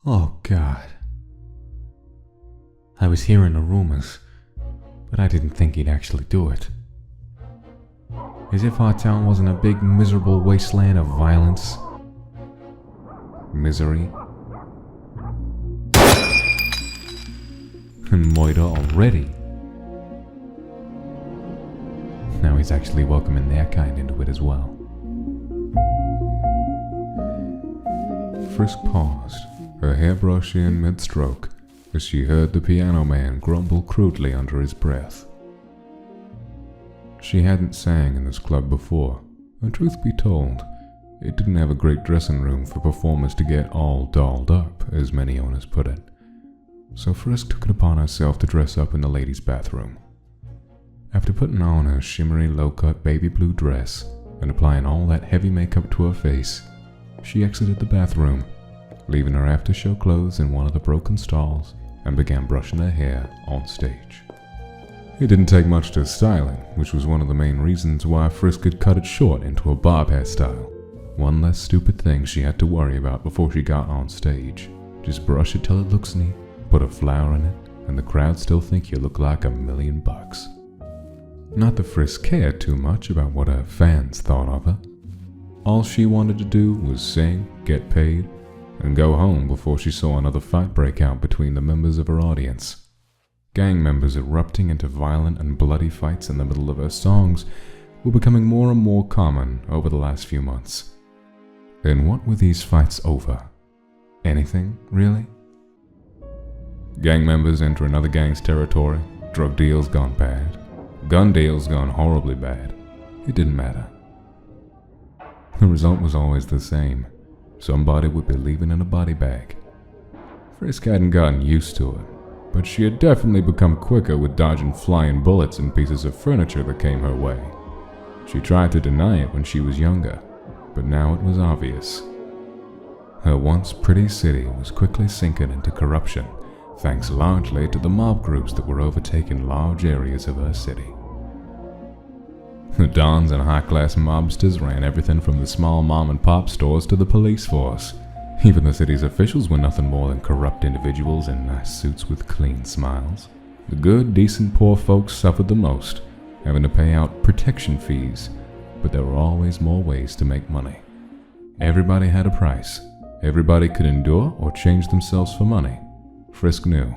Oh, God. I was hearing the rumors, but I didn't think he'd actually do it. As if our town wasn't a big, miserable wasteland of violence, misery, and murder already. Now he's actually welcoming their kind into it as well. Frisk paused, her hair brushing in mid-stroke, as she heard the piano man grumble crudely under his breath. She hadn't sang in this club before, and truth be told, it didn't have a great dressing room for performers to get all dolled up, as many owners put it. So Frisk took it upon herself to dress up in the ladies' bathroom. After putting on her shimmery low-cut baby blue dress and applying all that heavy makeup to her face, she exited the bathroom, leaving her after-show clothes in one of the broken stalls, and began brushing her hair on stage. It didn't take much to style it, which was one of the main reasons why Frisk had cut it short into a bob hairstyle. One less stupid thing she had to worry about before she got on stage. Just brush it till it looks neat, put a flower in it, and the crowd still think you look like $1,000,000. Not that Frisk cared too much about what her fans thought of her. All she wanted to do was sing, get paid, and go home before she saw another fight break out between the members of her audience. Gang members erupting into violent and bloody fights in the middle of her songs were becoming more and more common over the last few months. And what were these fights over? Anything, really? Gang members enter another gang's territory, drug deals gone bad, gun deals gone horribly bad. It didn't matter. The result was always the same. Somebody would be leaving in a body bag. Frisk hadn't gotten used to it, but she had definitely become quicker with dodging flying bullets and pieces of furniture that came her way. She tried to deny it when she was younger, but now it was obvious. Her once pretty city was quickly sinking into corruption, thanks largely to the mob groups that were overtaking large areas of her city. The dons and high-class mobsters ran everything from the small mom-and-pop stores to the police force. Even the city's officials were nothing more than corrupt individuals in nice suits with clean smiles. The good, decent poor folks suffered the most, having to pay out protection fees, but there were always more ways to make money. Everybody had a price. Everybody could endure or change themselves for money. Frisk knew.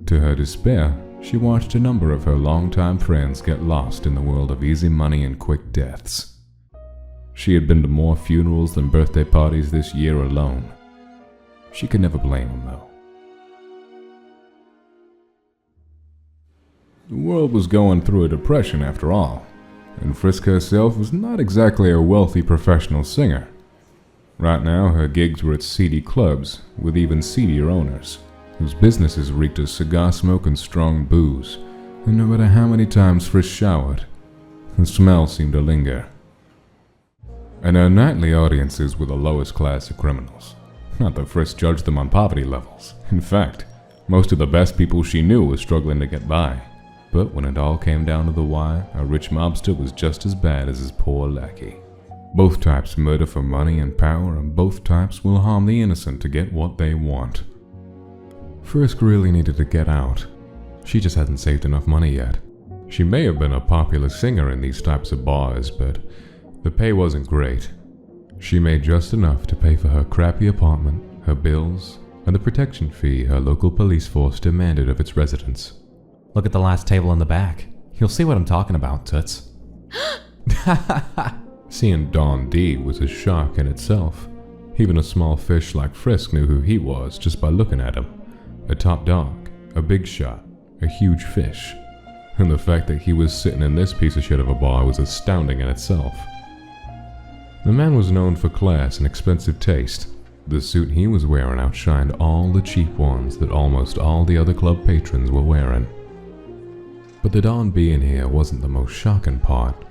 To her despair, she watched a number of her longtime friends get lost in the world of easy money and quick deaths. She had been to more funerals than birthday parties this year alone. She could never blame them, though. The world was going through a depression after all, and Frisk herself was not exactly a wealthy professional singer. Right now, her gigs were at seedy clubs with even seedier owners, whose businesses reeked of cigar smoke and strong booze, and no matter how many times Frisk showered, the smell seemed to linger. And her nightly audiences were the lowest class of criminals. Not that Frisk judged them on poverty levels. In fact, most of the best people she knew were struggling to get by. But when it all came down to the wire, a rich mobster was just as bad as his poor lackey. Both types murder for money and power, and both types will harm the innocent to get what they want. Frisk really needed to get out. She just hadn't saved enough money yet. She may have been a popular singer in these types of bars, but the pay wasn't great. She made just enough to pay for her crappy apartment, her bills, and the protection fee her local police force demanded of its residents. Look at the last table in the back. You'll see what I'm talking about, Toots. Seeing Don D was a shock in itself. Even a small fish like Frisk knew who he was just by looking at him. A top dog, a big shot, a huge fish. And the fact that he was sitting in this piece of shit of a bar was astounding in itself. The man was known for class and expensive taste. The suit he was wearing outshined all the cheap ones that almost all the other club patrons were wearing. But the Don being here wasn't the most shocking part.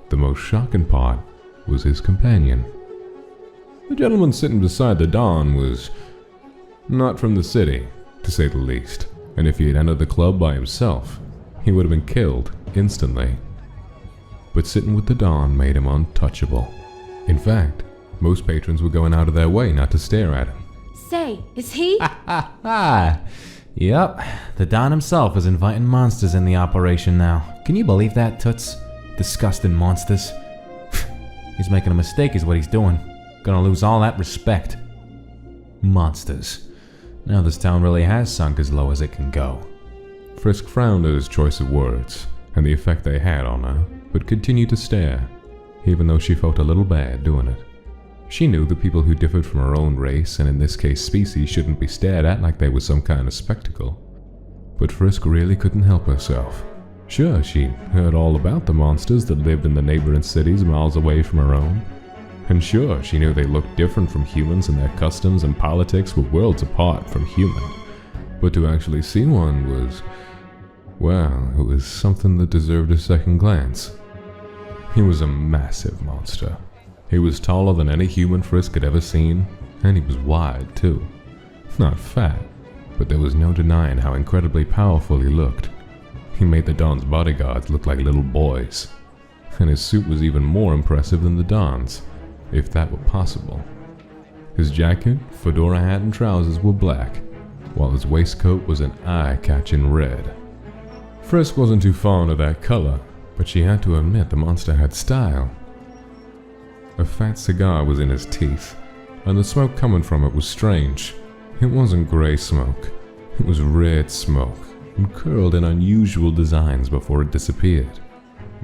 The most shocking part was his companion. The gentleman sitting beside the Don was not from the city, to say the least, and if he had entered the club by himself, he would have been killed instantly. But sitting with the Don made him untouchable. In fact, most patrons were going out of their way not to stare at him. Say, is he? Yep, the Don himself is inviting monsters in the operation now. Can you believe that, Toots? Disgusting monsters. He's making a mistake is what he's doing. Gonna lose all that respect. Monsters. Now this town really has sunk as low as it can go. Frisk frowned at his choice of words and the effect they had on her, but continued to stare, even though she felt a little bad doing it. She knew that people who differed from her own race, and in this case species, shouldn't be stared at like they were some kind of spectacle. But Frisk really couldn't help herself. Sure, she'd heard all about the monsters that lived in the neighboring cities miles away from her own. And sure, she knew they looked different from humans and their customs and politics were worlds apart from human. But to actually see one was, well, it was something that deserved a second glance. He was a massive monster. He was taller than any human Frisk had ever seen, and he was wide, too. Not fat, but there was no denying how incredibly powerful he looked. He made the Don's bodyguards look like little boys. And his suit was even more impressive than the Don's, if that were possible. His jacket, fedora hat, and trousers were black, while his waistcoat was an eye-catching red. Frisk wasn't too fond of that color, but she had to admit the monster had style. A fat cigar was in his teeth, and the smoke coming from it was strange. It wasn't gray smoke, it was red smoke, and curled in unusual designs before it disappeared.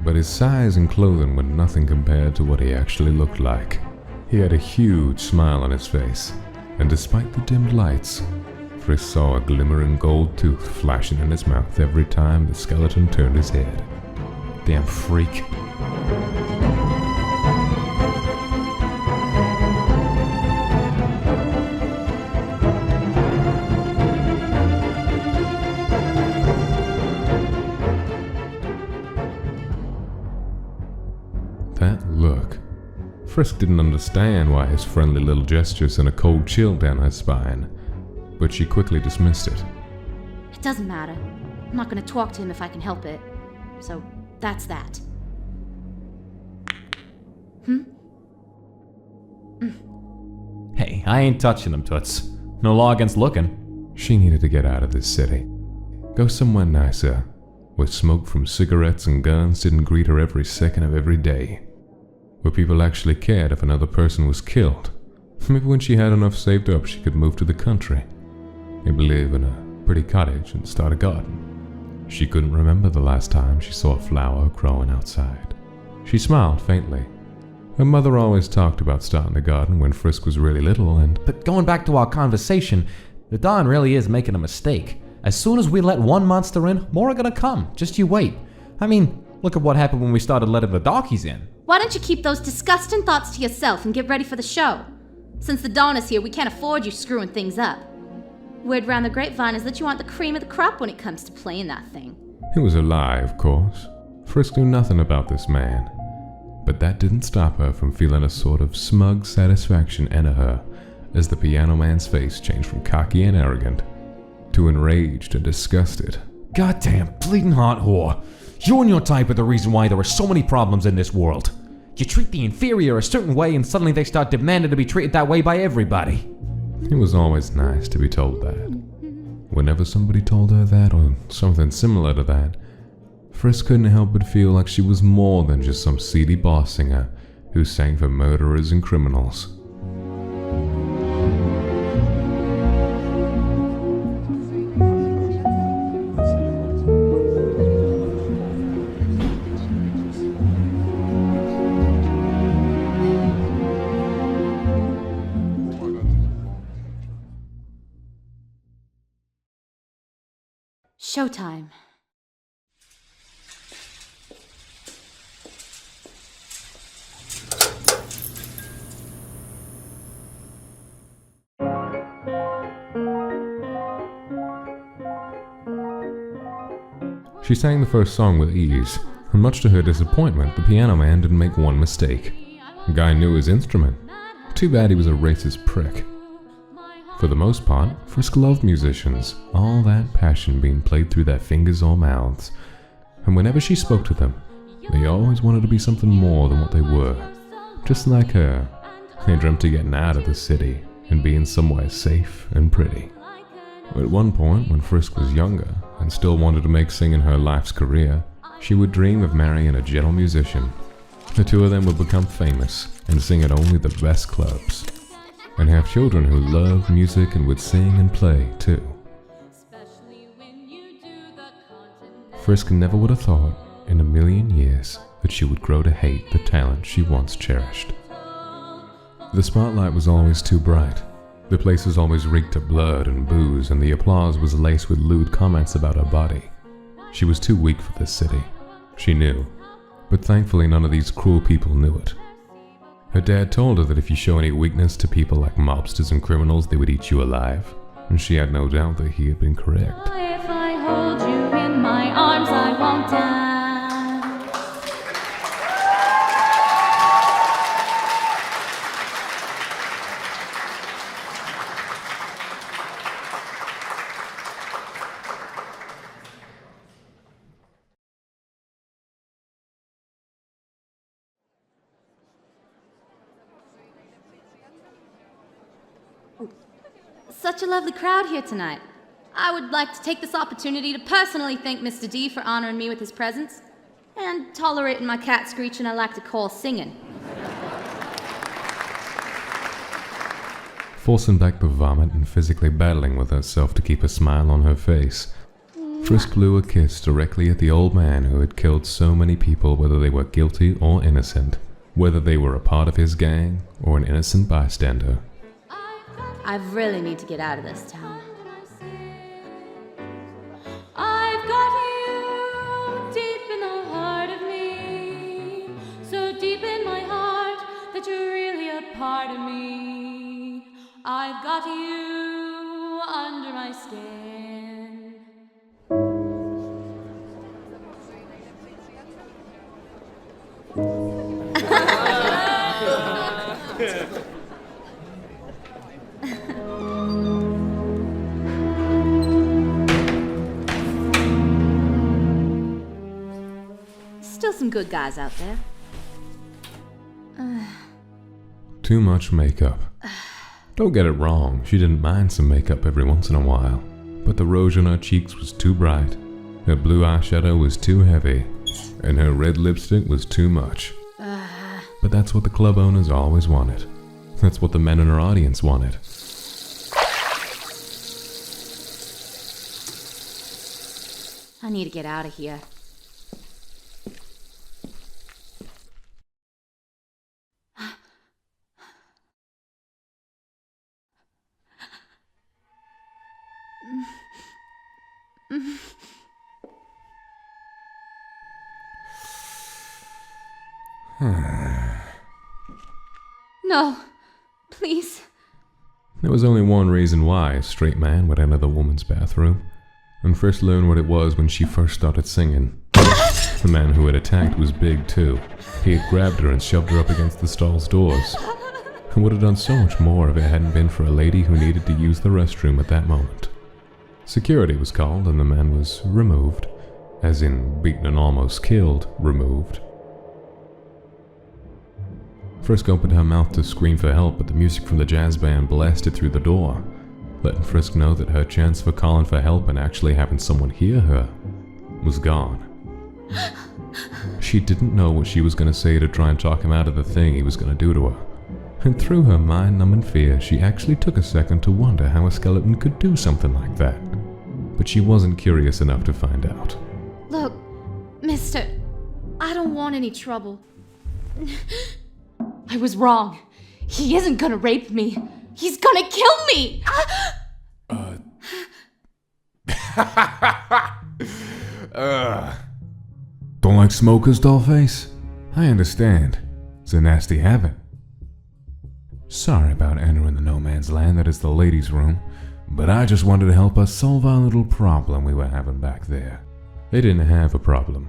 But his size and clothing were nothing compared to what he actually looked like. He had a huge smile on his face, and despite the dimmed lights, Frisk saw a glimmering gold tooth flashing in his mouth every time the skeleton turned his head. Damn freak. That look. Frisk didn't understand why his friendly little gesture sent a cold chill down her spine, but she quickly dismissed it. It doesn't matter. I'm not gonna talk to him if I can help it. So, that's that. Hey, I ain't touching them, Toots. No law against looking. She needed to get out of this city. Go somewhere nicer, where smoke from cigarettes and guns didn't greet her every second of every day. Where people actually cared if another person was killed. Maybe when she had enough saved up, she could move to the country. Maybe live in a pretty cottage and start a garden. She couldn't remember the last time she saw a flower growing outside. She smiled faintly. Her mother always talked about starting a garden when Frisk was really little and... But going back to our conversation, the Don really is making a mistake. As soon as we let one monster in, more are gonna come. Just you wait. I mean, look at what happened when we started letting the darkies in. Why don't you keep those disgusting thoughts to yourself and get ready for the show? Since the Dawn is here, we can't afford you screwing things up. Word round the grapevine is that you want the cream of the crop when it comes to playing that thing. It was a lie, of course. Frisk knew nothing about this man. But that didn't stop her from feeling a sort of smug satisfaction enter her as the piano man's face changed from cocky and arrogant to enraged and disgusted. Goddamn bleeding hot whore. You and your type are the reason why there are so many problems in this world. You treat the inferior a certain way and suddenly they start demanding to be treated that way by everybody. It was always nice to be told that. Whenever somebody told her that or something similar to that, Frisk couldn't help but feel like she was more than just some seedy boss singer who sang for murderers and criminals. Showtime. She sang the first song with ease, and much to her disappointment, the piano man didn't make one mistake. The guy knew his instrument. Too bad he was a racist prick. For the most part, Frisk loved musicians, all that passion being played through their fingers or mouths, and whenever she spoke to them, they always wanted to be something more than what they were. Just like her, they dreamt of getting out of the city, and being somewhere safe and pretty. At one point, when Frisk was younger and still wanted to make singing her life's career, she would dream of marrying a gentle musician. The two of them would become famous and sing at only the best clubs, and have children who loved music and would sing and play too. Frisk never would have thought in a million years that she would grow to hate the talent she once cherished. The spotlight was always too bright. The places always reeked of blood and booze, and the applause was laced with lewd comments about her body. She was too weak for this city. She knew, but thankfully none of these cruel people knew it. Her dad told her that if you show any weakness to people like mobsters and criminals, they would eat you alive, and she had no doubt that he had been correct. If I hold you in my arms, I won't die. Such a lovely crowd here tonight. I would like to take this opportunity to personally thank Mr. D for honoring me with his presence and tolerating my cat screeching I like to call singing. Forcing back the vomit and physically battling with herself to keep a smile on her face, Frisk blew a kiss directly at the old man who had killed so many people, whether they were guilty or innocent, whether they were a part of his gang or an innocent bystander. I really need to get out of this town. I've got you deep in the heart of me, so deep in my heart that you're really a part of me. I've got you under my skin. Still some good guys out there. Too much makeup. Don't get it wrong, she didn't mind some makeup every once in a while, but the rouge on her cheeks was too bright, her blue eyeshadow was too heavy, and her red lipstick was too much. But that's what the club owners always wanted. That's what the men in her audience wanted. I need to get out of here. No, please. There was only one reason why a straight man would enter the woman's bathroom, and Frisk learned what it was when she first started singing. The man who had attacked was big too. He had grabbed her and shoved her up against the stall's doors, and would have done so much more if it hadn't been for a lady who needed to use the restroom at that moment. Security was called and the man was removed, as in beaten and almost killed, removed. Frisk opened her mouth to scream for help, but the music from the jazz band blasted through the door, letting Frisk know that her chance for calling for help and actually having someone hear her was gone. She didn't know what she was going to say to try and talk him out of the thing he was going to do to her, and through her mind-numbing fear, she actually took a second to wonder how a skeleton could do something like that, but she wasn't curious enough to find out. Look, mister, I don't want any trouble. I was wrong. He isn't gonna rape me. He's gonna kill me! Don't like smokers, dollface? I understand. It's a nasty habit. Sorry about entering the no man's land that is the ladies' room, but I just wanted to help us solve our little problem we were having back there. They didn't have a problem.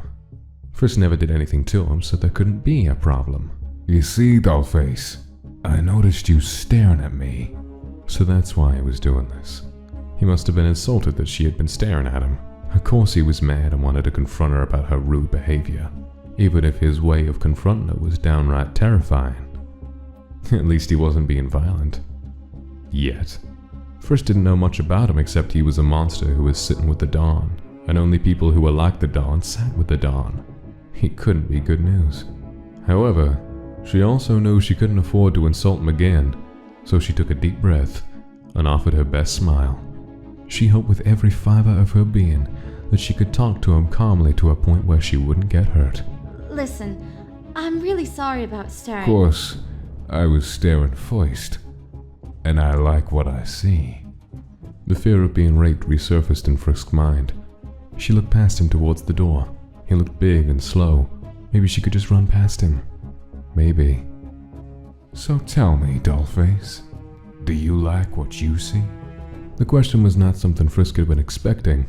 Frisk never did anything to him, so there couldn't be a problem. You see, dollface, I noticed you staring at me. So that's why he was doing this. He must have been insulted that she had been staring at him. Of course he was mad and wanted to confront her about her rude behavior, even if his way of confronting her was downright terrifying. At least he wasn't being violent. Yet. Frisk didn't know much about him except he was a monster who was sitting with the Dawn, and only people who were like the Dawn sat with the Dawn. He couldn't be good news. However, she also knew she couldn't afford to insult him again, so she took a deep breath and offered her best smile. She hoped with every fiber of her being that she could talk to him calmly to a point where she wouldn't get hurt. Listen, I'm really sorry about staring. Of course, I was staring first, and I like what I see. The fear of being raped resurfaced in Frisk's mind. She looked past him towards the door. He looked big and slow. Maybe she could just run past him. Maybe. So tell me, Dollface, do you like what you see? The question was not something Frisk had been expecting,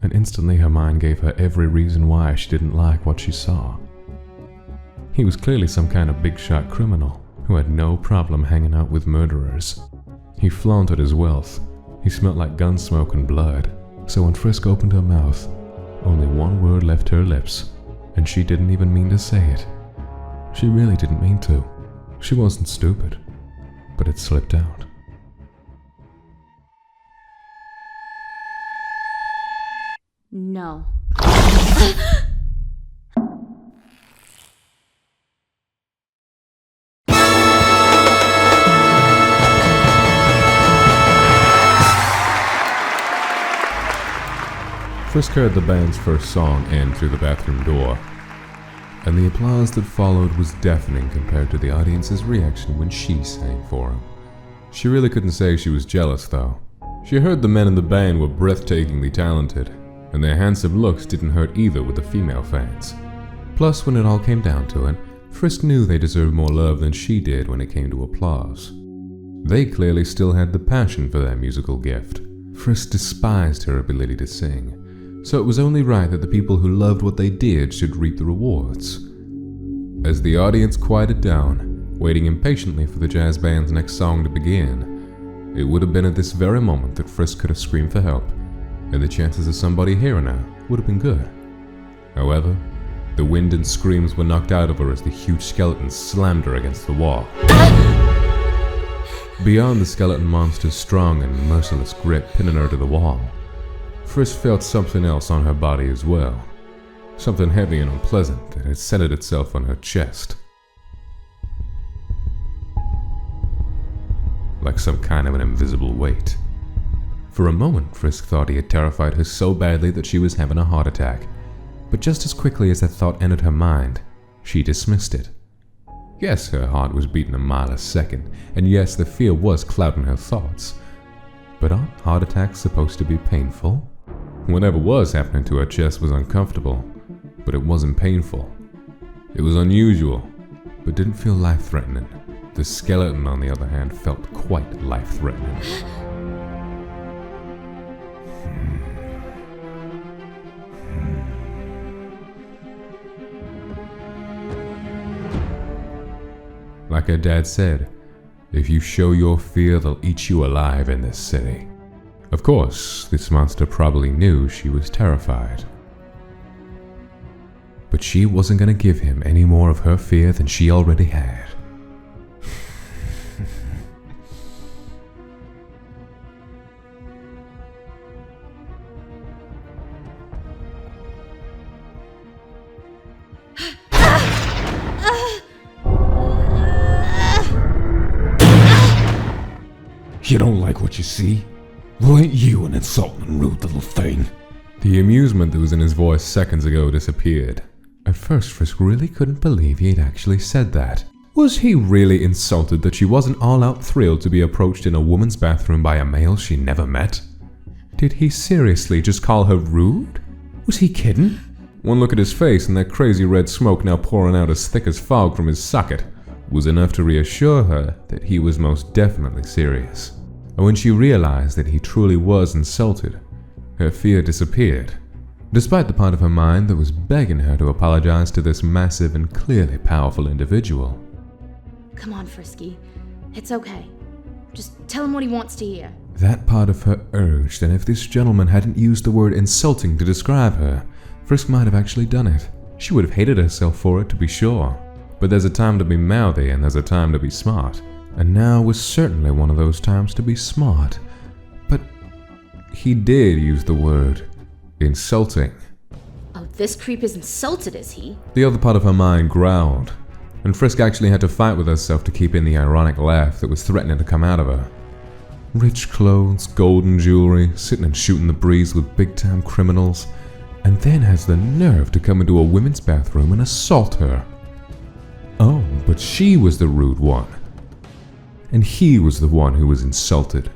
and instantly her mind gave her every reason why she didn't like what she saw. He was clearly some kind of big-shot criminal who had no problem hanging out with murderers. He flaunted his wealth. He smelled like gun smoke and blood, so when Frisk opened her mouth, only one word left her lips, and she didn't even mean to say it. She really didn't mean to. She wasn't stupid, but it slipped out. No. Frisk heard the band's first song end through the bathroom door, and the applause that followed was deafening compared to the audience's reaction when she sang for him. She really couldn't say she was jealous, though. She heard the men in the band were breathtakingly talented, and their handsome looks didn't hurt either with the female fans. Plus, when it all came down to it, Frisk knew they deserved more love than she did when it came to applause. They clearly still had the passion for their musical gift. Frisk despised her ability to sing, so it was only right that the people who loved what they did should reap the rewards. As the audience quieted down, waiting impatiently for the jazz band's next song to begin, it would have been at this very moment that Frisk could have screamed for help, and the chances of somebody hearing her would have been good. However, the wind and screams were knocked out of her as the huge skeleton slammed her against the wall. Beyond the skeleton monster's strong and merciless grip pinning her to the wall, Frisk felt something else on her body as well. Something heavy and unpleasant that had centered itself on her chest. Like some kind of an invisible weight. For a moment, Frisk thought he had terrified her so badly that she was having a heart attack. But just as quickly as that thought entered her mind, she dismissed it. Yes, her heart was beating a mile a second, and yes, the fear was clouding her thoughts. But aren't heart attacks supposed to be painful? Whatever was happening to her chest was uncomfortable, but it wasn't painful. It was unusual, but didn't feel life-threatening. The skeleton, on the other hand, felt quite life-threatening. Like her dad said, if you show your fear, they'll eat you alive in this city. Of course, this monster probably knew she was terrified. But she wasn't going to give him any more of her fear than she already had. You don't like what you see? Well, ain't you an insulting, rude little thing? The amusement that was in his voice seconds ago disappeared. At first, Frisk really couldn't believe he had actually said that. Was he really insulted that she wasn't all-out thrilled to be approached in a woman's bathroom by a male she never met? Did he seriously just call her rude? Was he kidding? One look at his face and that crazy red smoke now pouring out as thick as fog from his socket was enough to reassure her that he was most definitely serious. And when she realized that he truly was insulted, her fear disappeared, despite the part of her mind that was begging her to apologize to this massive and clearly powerful individual. Come on, Frisky. It's okay. Just tell him what he wants to hear. That part of her urged that if this gentleman hadn't used the word insulting to describe her, Frisk might have actually done it. She would have hated herself for it, to be sure. But there's a time to be mouthy and there's a time to be smart. and now was certainly one of those times to be smart. But he did use the word insulting. Oh, this creep is insulted, is he? The other part of her mind growled, and Frisk actually had to fight with herself to keep in the ironic laugh that was threatening to come out of her. Rich clothes, golden jewelry, sitting and shooting the breeze with big-time criminals, and then has the nerve to come into a women's bathroom and assault her. Oh, but she was the rude one. And he was the one who was insulted.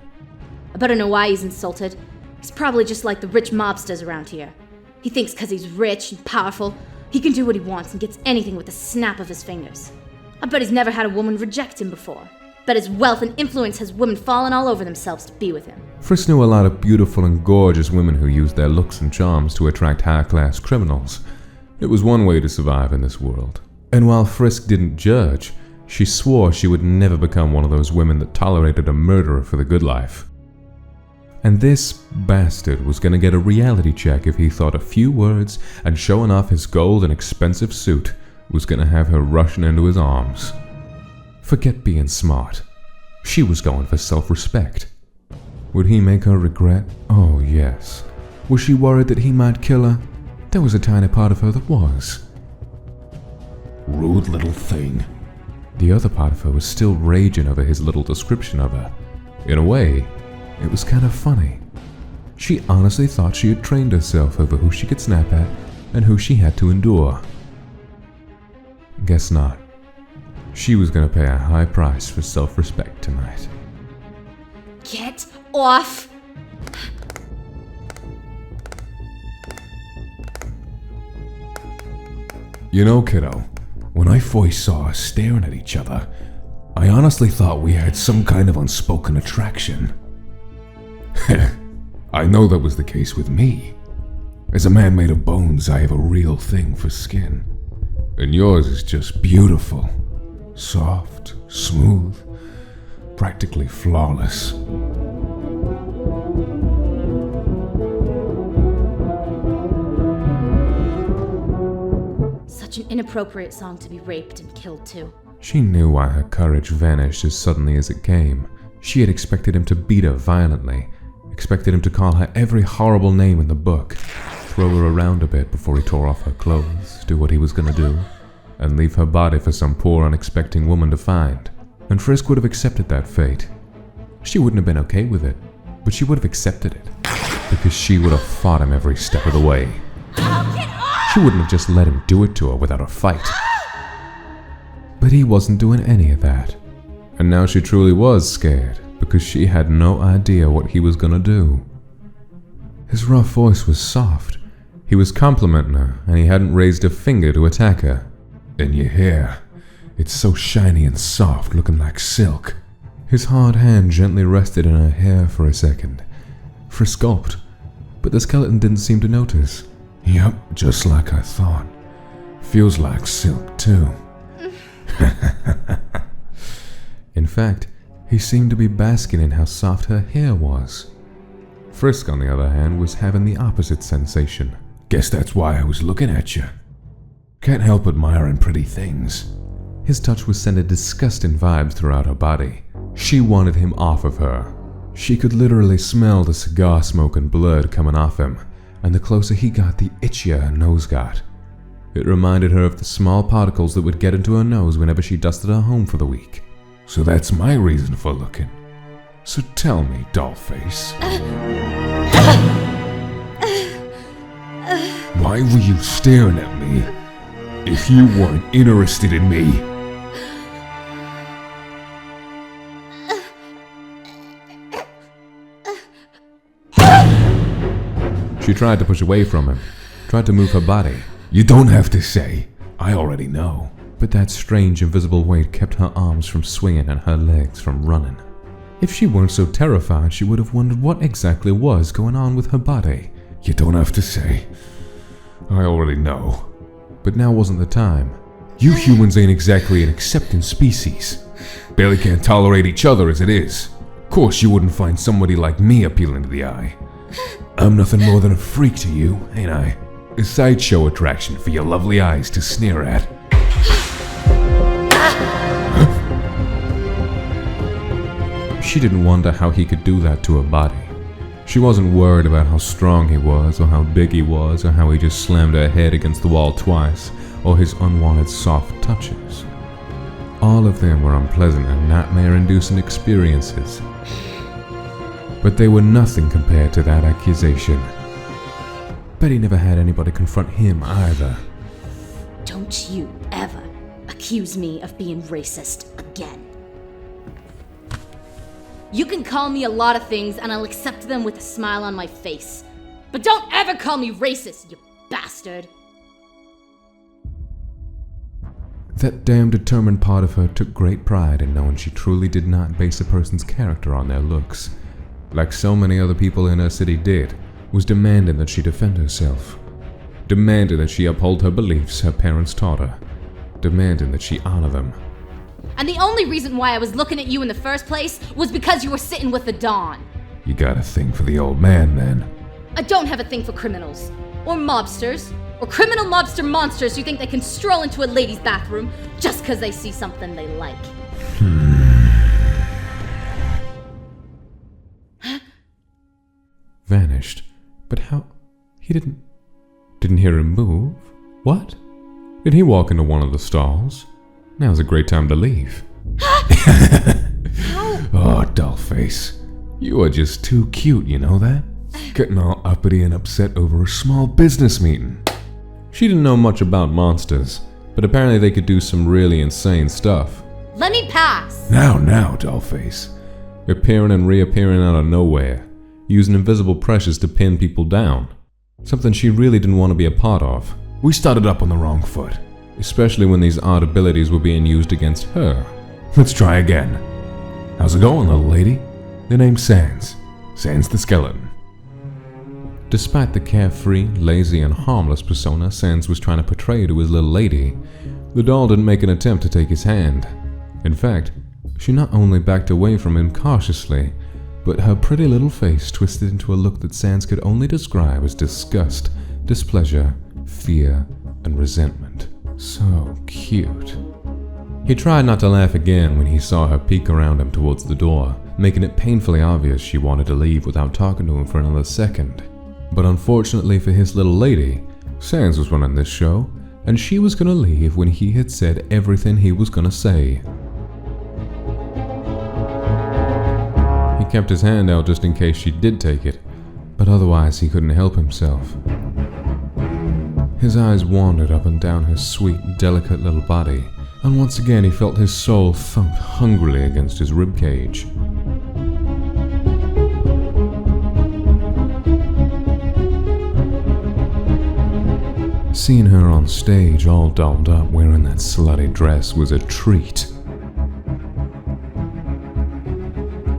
I better know why he's insulted. He's probably just like the rich mobsters around here. He thinks because he's rich and powerful, he can do what he wants and gets anything with the snap of his fingers. I bet he's never had a woman reject him before. Bet his wealth and influence has women falling all over themselves to be with him. Frisk knew a lot of beautiful and gorgeous women who used their looks and charms to attract high-class criminals. It was one way to survive in this world. And while Frisk didn't judge, she swore she would never become one of those women that tolerated a murderer for the good life. And this bastard was gonna get a reality check if he thought a few words and showing off his gold and expensive suit was gonna have her rushing into his arms. Forget being smart. She was going for self-respect. Would he make her regret? Oh, yes. Was she worried that he might kill her? There was a tiny part of her that was. Rude little thing. The other part of her was still raging over his little description of her. In a way, it was kind of funny. She honestly thought she had trained herself over who she could snap at and who she had to endure. Guess not. She was gonna pay a high price for self-respect tonight. Get off! You know, kiddo, when I first saw us staring at each other, I honestly thought we had some kind of unspoken attraction. I know that was the case with me. As a man made of bones, I have a real thing for skin. And yours is just beautiful. Soft, smooth, practically flawless. Such an inappropriate song to be raped and killed to. She knew why her courage vanished as suddenly as it came. She had expected him to beat her violently, expected him to call her every horrible name in the book, throw her around a bit before he tore off her clothes, do what he was gonna do, and leave her body for some poor unexpecting woman to find. And Frisk would have accepted that fate. She wouldn't have been okay with it, but she would have accepted it, because she would have fought him every step of the way. She wouldn't have just let him do it to her without a fight. But he wasn't doing any of that. And now she truly was scared, because she had no idea what he was gonna do. His rough voice was soft. He was complimenting her, and he hadn't raised a finger to attack her. And your hair, it's so shiny and soft, looking like silk. His hard hand gently rested in her hair for a second. Frisk gulped, but the skeleton didn't seem to notice. Yep, just like I thought. Feels like silk, too. In fact, he seemed to be basking in how soft her hair was. Frisk, on the other hand, was having the opposite sensation. Guess that's why I was looking at you. Can't help admiring pretty things. His touch was sending disgusting vibes throughout her body. She wanted him off of her. She could literally smell the cigar smoke and blood coming off him, and the closer he got, the itchier her nose got. It reminded her of the small particles that would get into her nose whenever she dusted her home for the week. So that's my reason for looking. So tell me, dollface. Why were you staring at me if you weren't interested in me? She tried to push away from him, tried to move her body. You don't have to say. I already know. But that strange invisible weight kept her arms from swinging and her legs from running. If she weren't so terrified, she would have wondered what exactly was going on with her body. You don't have to say. I already know. But now wasn't the time. You humans ain't exactly an accepting species. Barely can't tolerate each other as it is. Of course you wouldn't find somebody like me appealing to the eye. I'm nothing more than a freak to you, ain't I? A sideshow attraction for your lovely eyes to sneer at. She didn't wonder how he could do that to her body. She wasn't worried about how strong he was, or how big he was, or how he just slammed her head against the wall twice, or his unwanted soft touches. All of them were unpleasant and nightmare-inducing experiences. But they were nothing compared to that accusation. Betty never had anybody confront him either. Don't you ever accuse me of being racist again. You can call me a lot of things and I'll accept them with a smile on my face. But don't ever call me racist, you bastard! That damn determined part of her took great pride in knowing she truly did not base a person's character on their looks. Like so many other people in her city did, was demanding that she defend herself. Demanding that she uphold her beliefs her parents taught her. Demanding that she honor them. And the only reason why I was looking at you in the first place was because you were sitting with the Dawn. You got a thing for the old man, then? I don't have a thing for criminals. Or mobsters. Or criminal mobster monsters who think they can stroll into a lady's bathroom just because they see something they like. Vanished. But how? He didn't hear him move? What? Did he walk into one of the stalls? Now's a great time to leave. Oh, dollface. You are just too cute, you know that? Getting all uppity and upset over a small business meeting. She didn't know much about monsters, but apparently they could do some really insane stuff. Let me pass! Now, dollface. Appearing and reappearing out of nowhere, using invisible pressures to pin people down. Something she really didn't want to be a part of. We started up on the wrong foot. Especially when these odd abilities were being used against her. Let's try again. How's it going, little lady? The name's Sans. Sans the skeleton. Despite the carefree, lazy, and harmless persona Sans was trying to portray to his little lady, the doll didn't make an attempt to take his hand. In fact, she not only backed away from him cautiously, but her pretty little face twisted into a look that Sans could only describe as disgust, displeasure, fear, and resentment. So cute. He tried not to laugh again when he saw her peek around him towards the door, making it painfully obvious she wanted to leave without talking to him for another second. But unfortunately for his little lady, Sans was running this show, and she was gonna leave when he had said everything he was gonna say. He kept his hand out just in case she did take it, but otherwise he couldn't help himself. His eyes wandered up and down her sweet, delicate little body, and once again he felt his soul thump hungrily against his ribcage. Seeing her on stage all dolled up wearing that slutty dress was a treat.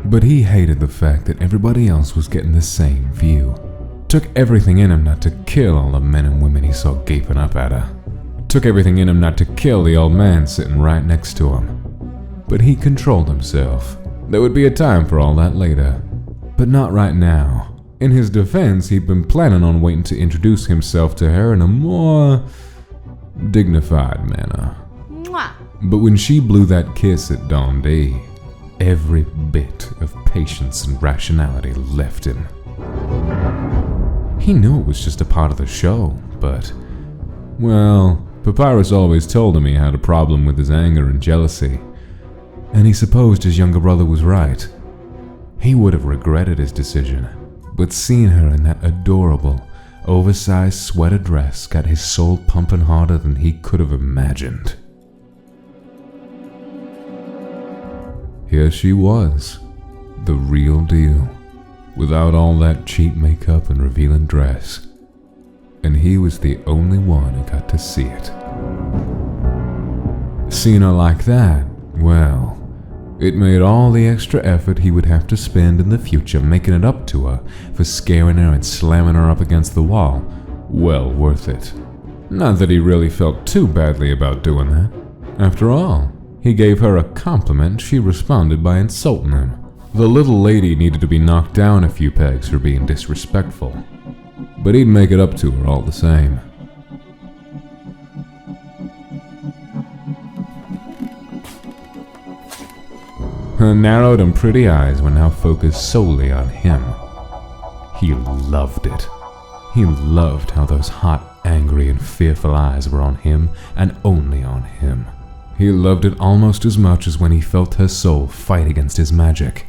But he hated the fact that everybody else was getting the same view. Took everything in him not to kill all the men and women he saw gaping up at her. Took everything in him not to kill the old man sitting right next to him. But he controlled himself. There would be a time for all that later. But not right now. In his defense, he'd been planning on waiting to introduce himself to her in a more dignified manner. Mwah. But when she blew that kiss at Dawn Day, every bit of patience and rationality left him. He knew it was just a part of the show, but, well, Papyrus always told him he had a problem with his anger and jealousy, and he supposed his younger brother was right. He would have regretted his decision, but seeing her in that adorable, oversized sweater dress got his soul pumping harder than he could have imagined. Here she was, the real deal, without all that cheap makeup and revealing dress. And he was the only one who got to see it. Seeing her like that, well, it made all the extra effort he would have to spend in the future making it up to her for scaring her and slamming her up against the wall well worth it. Not that he really felt too badly about doing that. After all, he gave her a compliment, she responded by insulting him. The little lady needed to be knocked down a few pegs for being disrespectful, but he'd make it up to her all the same. Her narrowed and pretty eyes were now focused solely on him. He loved it. He loved how those hot, angry, and fearful eyes were on him and only on him. He loved it almost as much as when he felt her soul fight against his magic.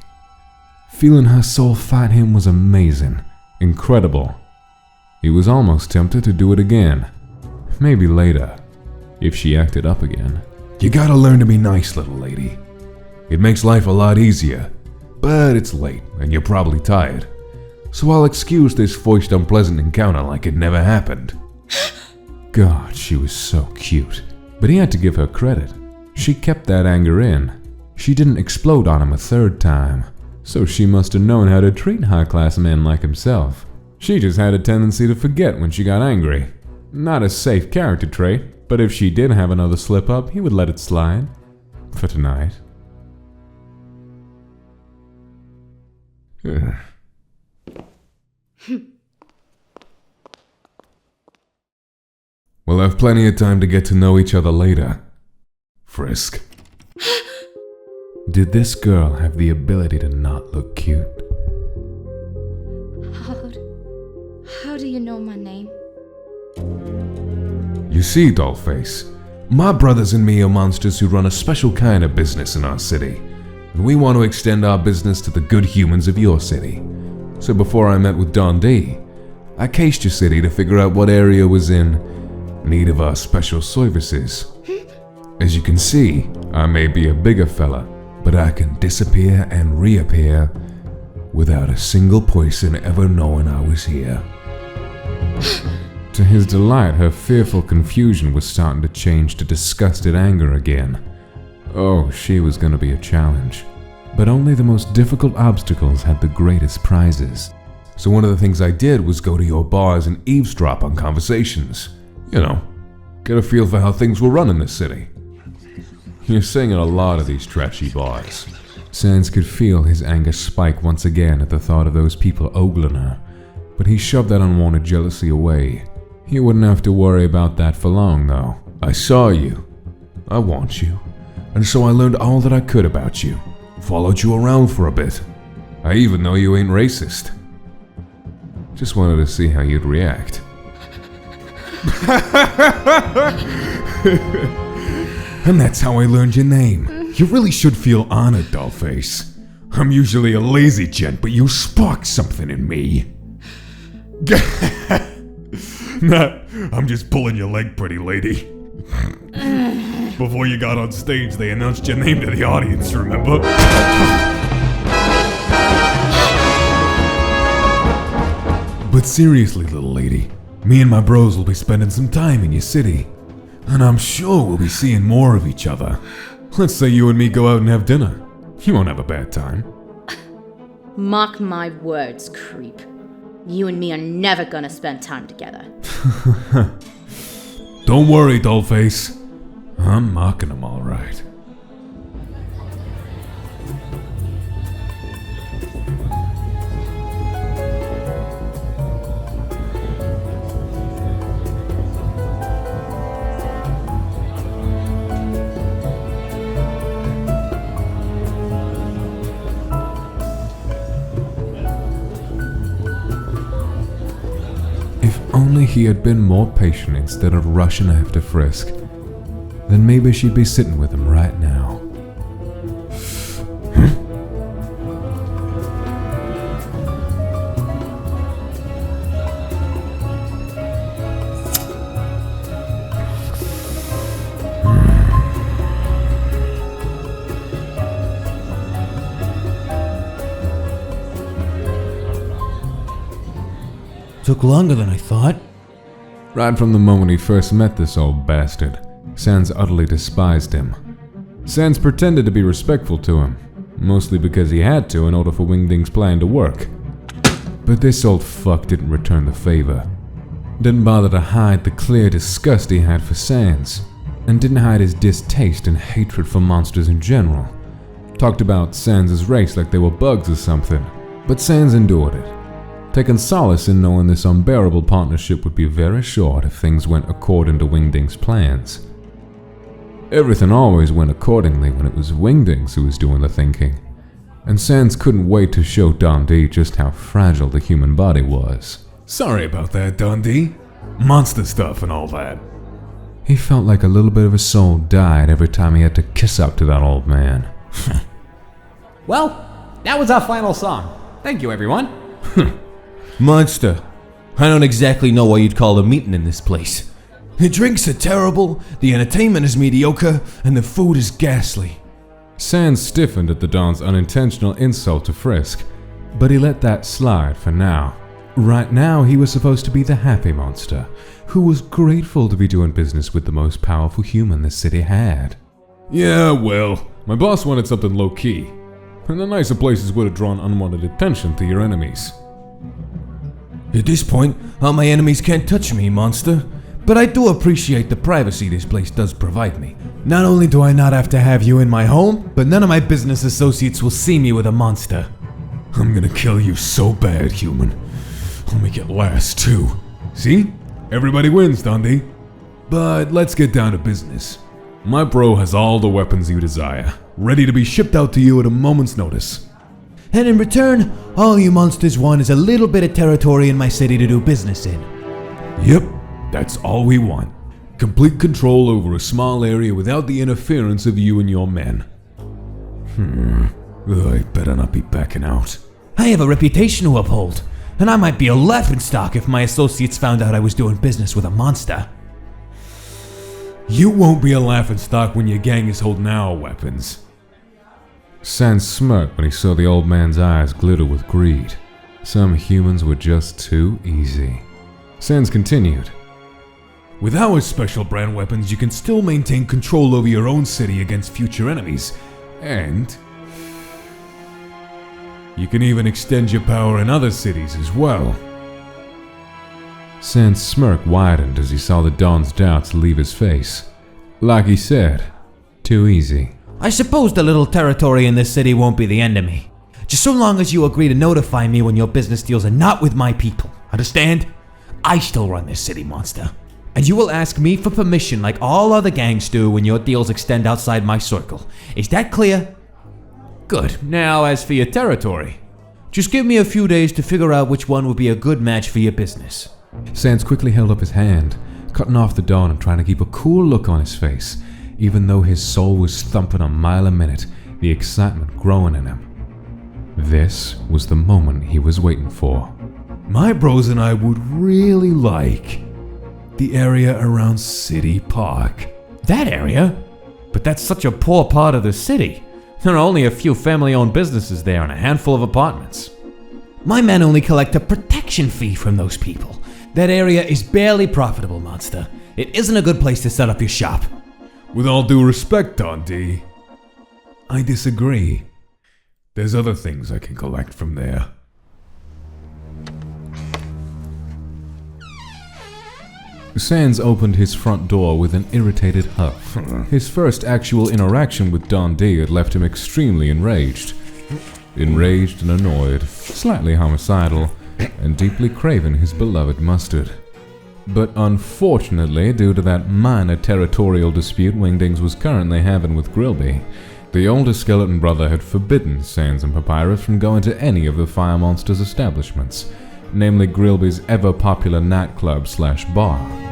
Feeling her soul fight him was amazing, incredible. He was almost tempted to do it again. Maybe later, if she acted up again. You gotta learn to be nice, little lady. It makes life a lot easier, but it's late and you're probably tired. So I'll excuse this forced unpleasant encounter like it never happened. God, she was so cute. But he had to give her credit. She kept that anger in. She didn't explode on him a third time. So she must have known how to treat high-class men like himself. She just had a tendency to forget when she got angry. Not a safe character trait, but if she did have another slip-up, he would let it slide. For tonight. We'll have plenty of time to get to know each other later. Frisk. Did this girl have the ability to not look cute? How do you know my name? You see, Dollface, my brothers and me are monsters who run a special kind of business in our city, and we want to extend our business to the good humans of your city. So before I met with Don D, I cased your city to figure out what area was in need of our special services. As you can see, I may be a bigger fella, but I can disappear and reappear without a single person ever knowing I was here. To his delight, her fearful confusion was starting to change to disgusted anger again. Oh, she was going to be a challenge. But only the most difficult obstacles had the greatest prizes. So one of the things I did was go to your bars and eavesdrop on conversations. You know, get a feel for how things will run in this city. You're seeing at a lot of these trashy bars. Sans could feel his anger spike once again at the thought of those people ogling her, but he shoved that unwanted jealousy away. He wouldn't have to worry about that for long, though. I saw you. I want you. And so I learned all that I could about you. Followed you around for a bit. I even know you ain't racist. Just wanted to see how you'd react. And that's how I learned your name. You really should feel honored, Dollface. I'm usually a lazy gent, but you sparked something in me. Nah, I'm just pulling your leg, pretty lady. Before you got on stage, they announced your name to the audience, remember? But seriously, little lady, me and my bros will be spending some time in your city. And I'm sure we'll be seeing more of each other. Let's say you and me go out and have dinner. You won't have a bad time. Mark my words, creep. You and me are never gonna spend time together. Don't worry, Dollface. I'm marking them all right. Only he had been more patient instead of rushing after Frisk, then maybe she'd be sitting with him right now. Took longer than I thought. Right from the moment he first met this old bastard, Sans utterly despised him. Sans pretended to be respectful to him, mostly because he had to in order for Wingding's plan to work. But this old fuck didn't return the favor. Didn't bother to hide the clear disgust he had for Sans, and didn't hide his distaste and hatred for monsters in general. Talked about Sans' race like they were bugs or something, but Sans endured it, taking solace in knowing this unbearable partnership would be very short if things went according to Wingding's plans. Everything always went accordingly when it was Wingdings who was doing the thinking, and Sans couldn't wait to show Dundee just how fragile the human body was. Sorry about that, Dundee. Monster stuff and all that. He felt like a little bit of his soul died every time he had to kiss up to that old man. Well, that was our final song. Thank you, everyone. Monster, I don't exactly know what you'd call a meeting in this place. The drinks are terrible, the entertainment is mediocre, and the food is ghastly. Sans stiffened at the Don's unintentional insult to Frisk, but he let that slide for now. Right now, he was supposed to be the happy monster, who was grateful to be doing business with the most powerful human the city had. Yeah, well, my boss wanted something low-key, and the nicer places would have drawn unwanted attention to your enemies. At this point, all my enemies can't touch me, monster. But I do appreciate the privacy this place does provide me. Not only do I not have to have you in my home, but none of my business associates will see me with a monster. I'm gonna kill you so bad, human. I'll make it last, too. See? Everybody wins, Dundee. But let's get down to business. My bro has all the weapons you desire, ready to be shipped out to you at a moment's notice. And in return, all you monsters want is a little bit of territory in my city to do business in. Yep, that's all we want. Complete control over a small area without the interference of you and your men. I better not be backing out. I have a reputation to uphold, and I might be a laughingstock if my associates found out I was doing business with a monster. You won't be a laughingstock when your gang is holding our weapons. Sans smirked when he saw the old man's eyes glitter with greed. Some humans were just too easy. Sans continued. With our special brand weapons, you can still maintain control over your own city against future enemies, and you can even extend your power in other cities as well. Sans' smirk widened as he saw the Don's doubts leave his face. Like he said, too easy. I suppose the little territory in this city won't be the end of me. Just so long as you agree to notify me when your business deals are not with my people. Understand? I still run this city, monster. And you will ask me for permission like all other gangs do when your deals extend outside my circle. Is that clear? Good. Now, as for your territory. Just give me a few days to figure out which one would be a good match for your business. Sans quickly held up his hand, cutting off the Don and trying to keep a cool look on his face, even though his soul was thumping a mile a minute, the excitement growing in him. This was the moment he was waiting for. My bros and I would really like the area around City Park. That area? But that's such a poor part of the city. There are only a few family-owned businesses there and a handful of apartments. My men only collect a protection fee from those people. That area is barely profitable, monster. It isn't a good place to set up your shop. With all due respect, Dundee, I disagree. There's other things I can collect from there. Sans opened his front door with an irritated huff. His first actual interaction with Dundee had left him extremely enraged. Enraged and annoyed, slightly homicidal, and deeply craving his beloved mustard. But unfortunately, due to that minor territorial dispute Wingdings was currently having with Grilby, the older skeleton brother had forbidden Sans and Papyrus from going to any of the Fire Monster's establishments, namely Grilby's ever-popular nightclub/bar.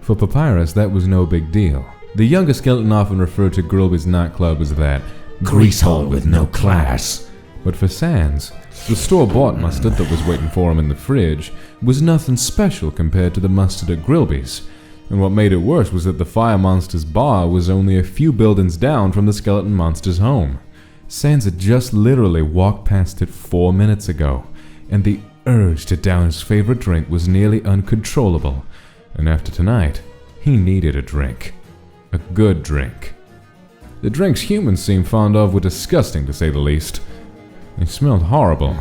For Papyrus, that was no big deal. The younger skeleton often referred to Grilby's nightclub as that greasehole with no class. But for Sans, the store-bought mustard that was waiting for him in the fridge was nothing special compared to the mustard at Grilby's. And what made it worse was that the Fire Monster's bar was only a few buildings down from the Skeleton Monster's home. Sans had just literally walked past it 4 minutes ago, and the urge to down his favorite drink was nearly uncontrollable. And after tonight, he needed a drink. A good drink. The drinks humans seemed fond of were disgusting, to say the least. They smelled horrible.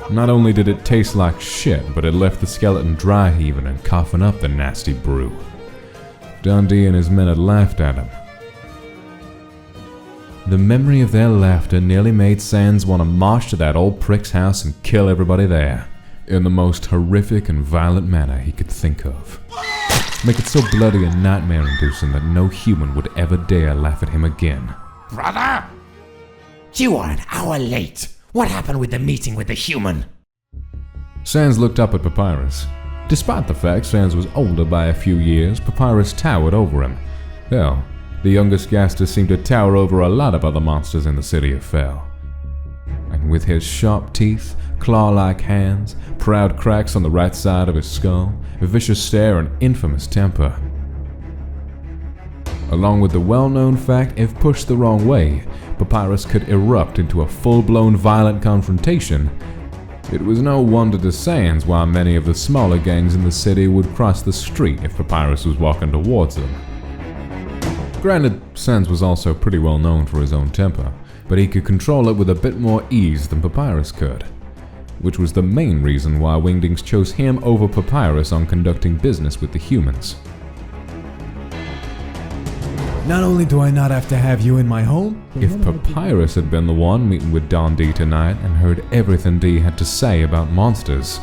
Not only did it taste like shit, but it left the skeleton dry heaving and coughing up the nasty brew. Dundee and his men had laughed at him. The memory of their laughter nearly made Sans want to march to that old prick's house and kill everybody there. in the most horrific and violent manner he could think of. Make it so bloody and nightmare-inducing that no human would ever dare laugh at him again. Brother? You are an hour late. What happened with the meeting with the human? Sans looked up at Papyrus. Despite the fact Sans was older by a few years, Papyrus towered over him. Hell, the youngest Gaster seemed to tower over a lot of other monsters in the city of Fel. And with his sharp teeth, claw-like hands, proud cracks on the right side of his skull, a vicious stare, and infamous temper. Along with the well-known fact, if pushed the wrong way, Papyrus could erupt into a full-blown violent confrontation, it was no wonder to Sans why many of the smaller gangs in the city would cross the street if Papyrus was walking towards them. Granted, Sans was also pretty well known for his own temper, but he could control it with a bit more ease than Papyrus could, which was the main reason why Wingdings chose him over Papyrus on conducting business with the humans. Not only do I not have to have you in my home, If Papyrus had been the one meeting with Don D tonight and heard everything D had to say about monsters,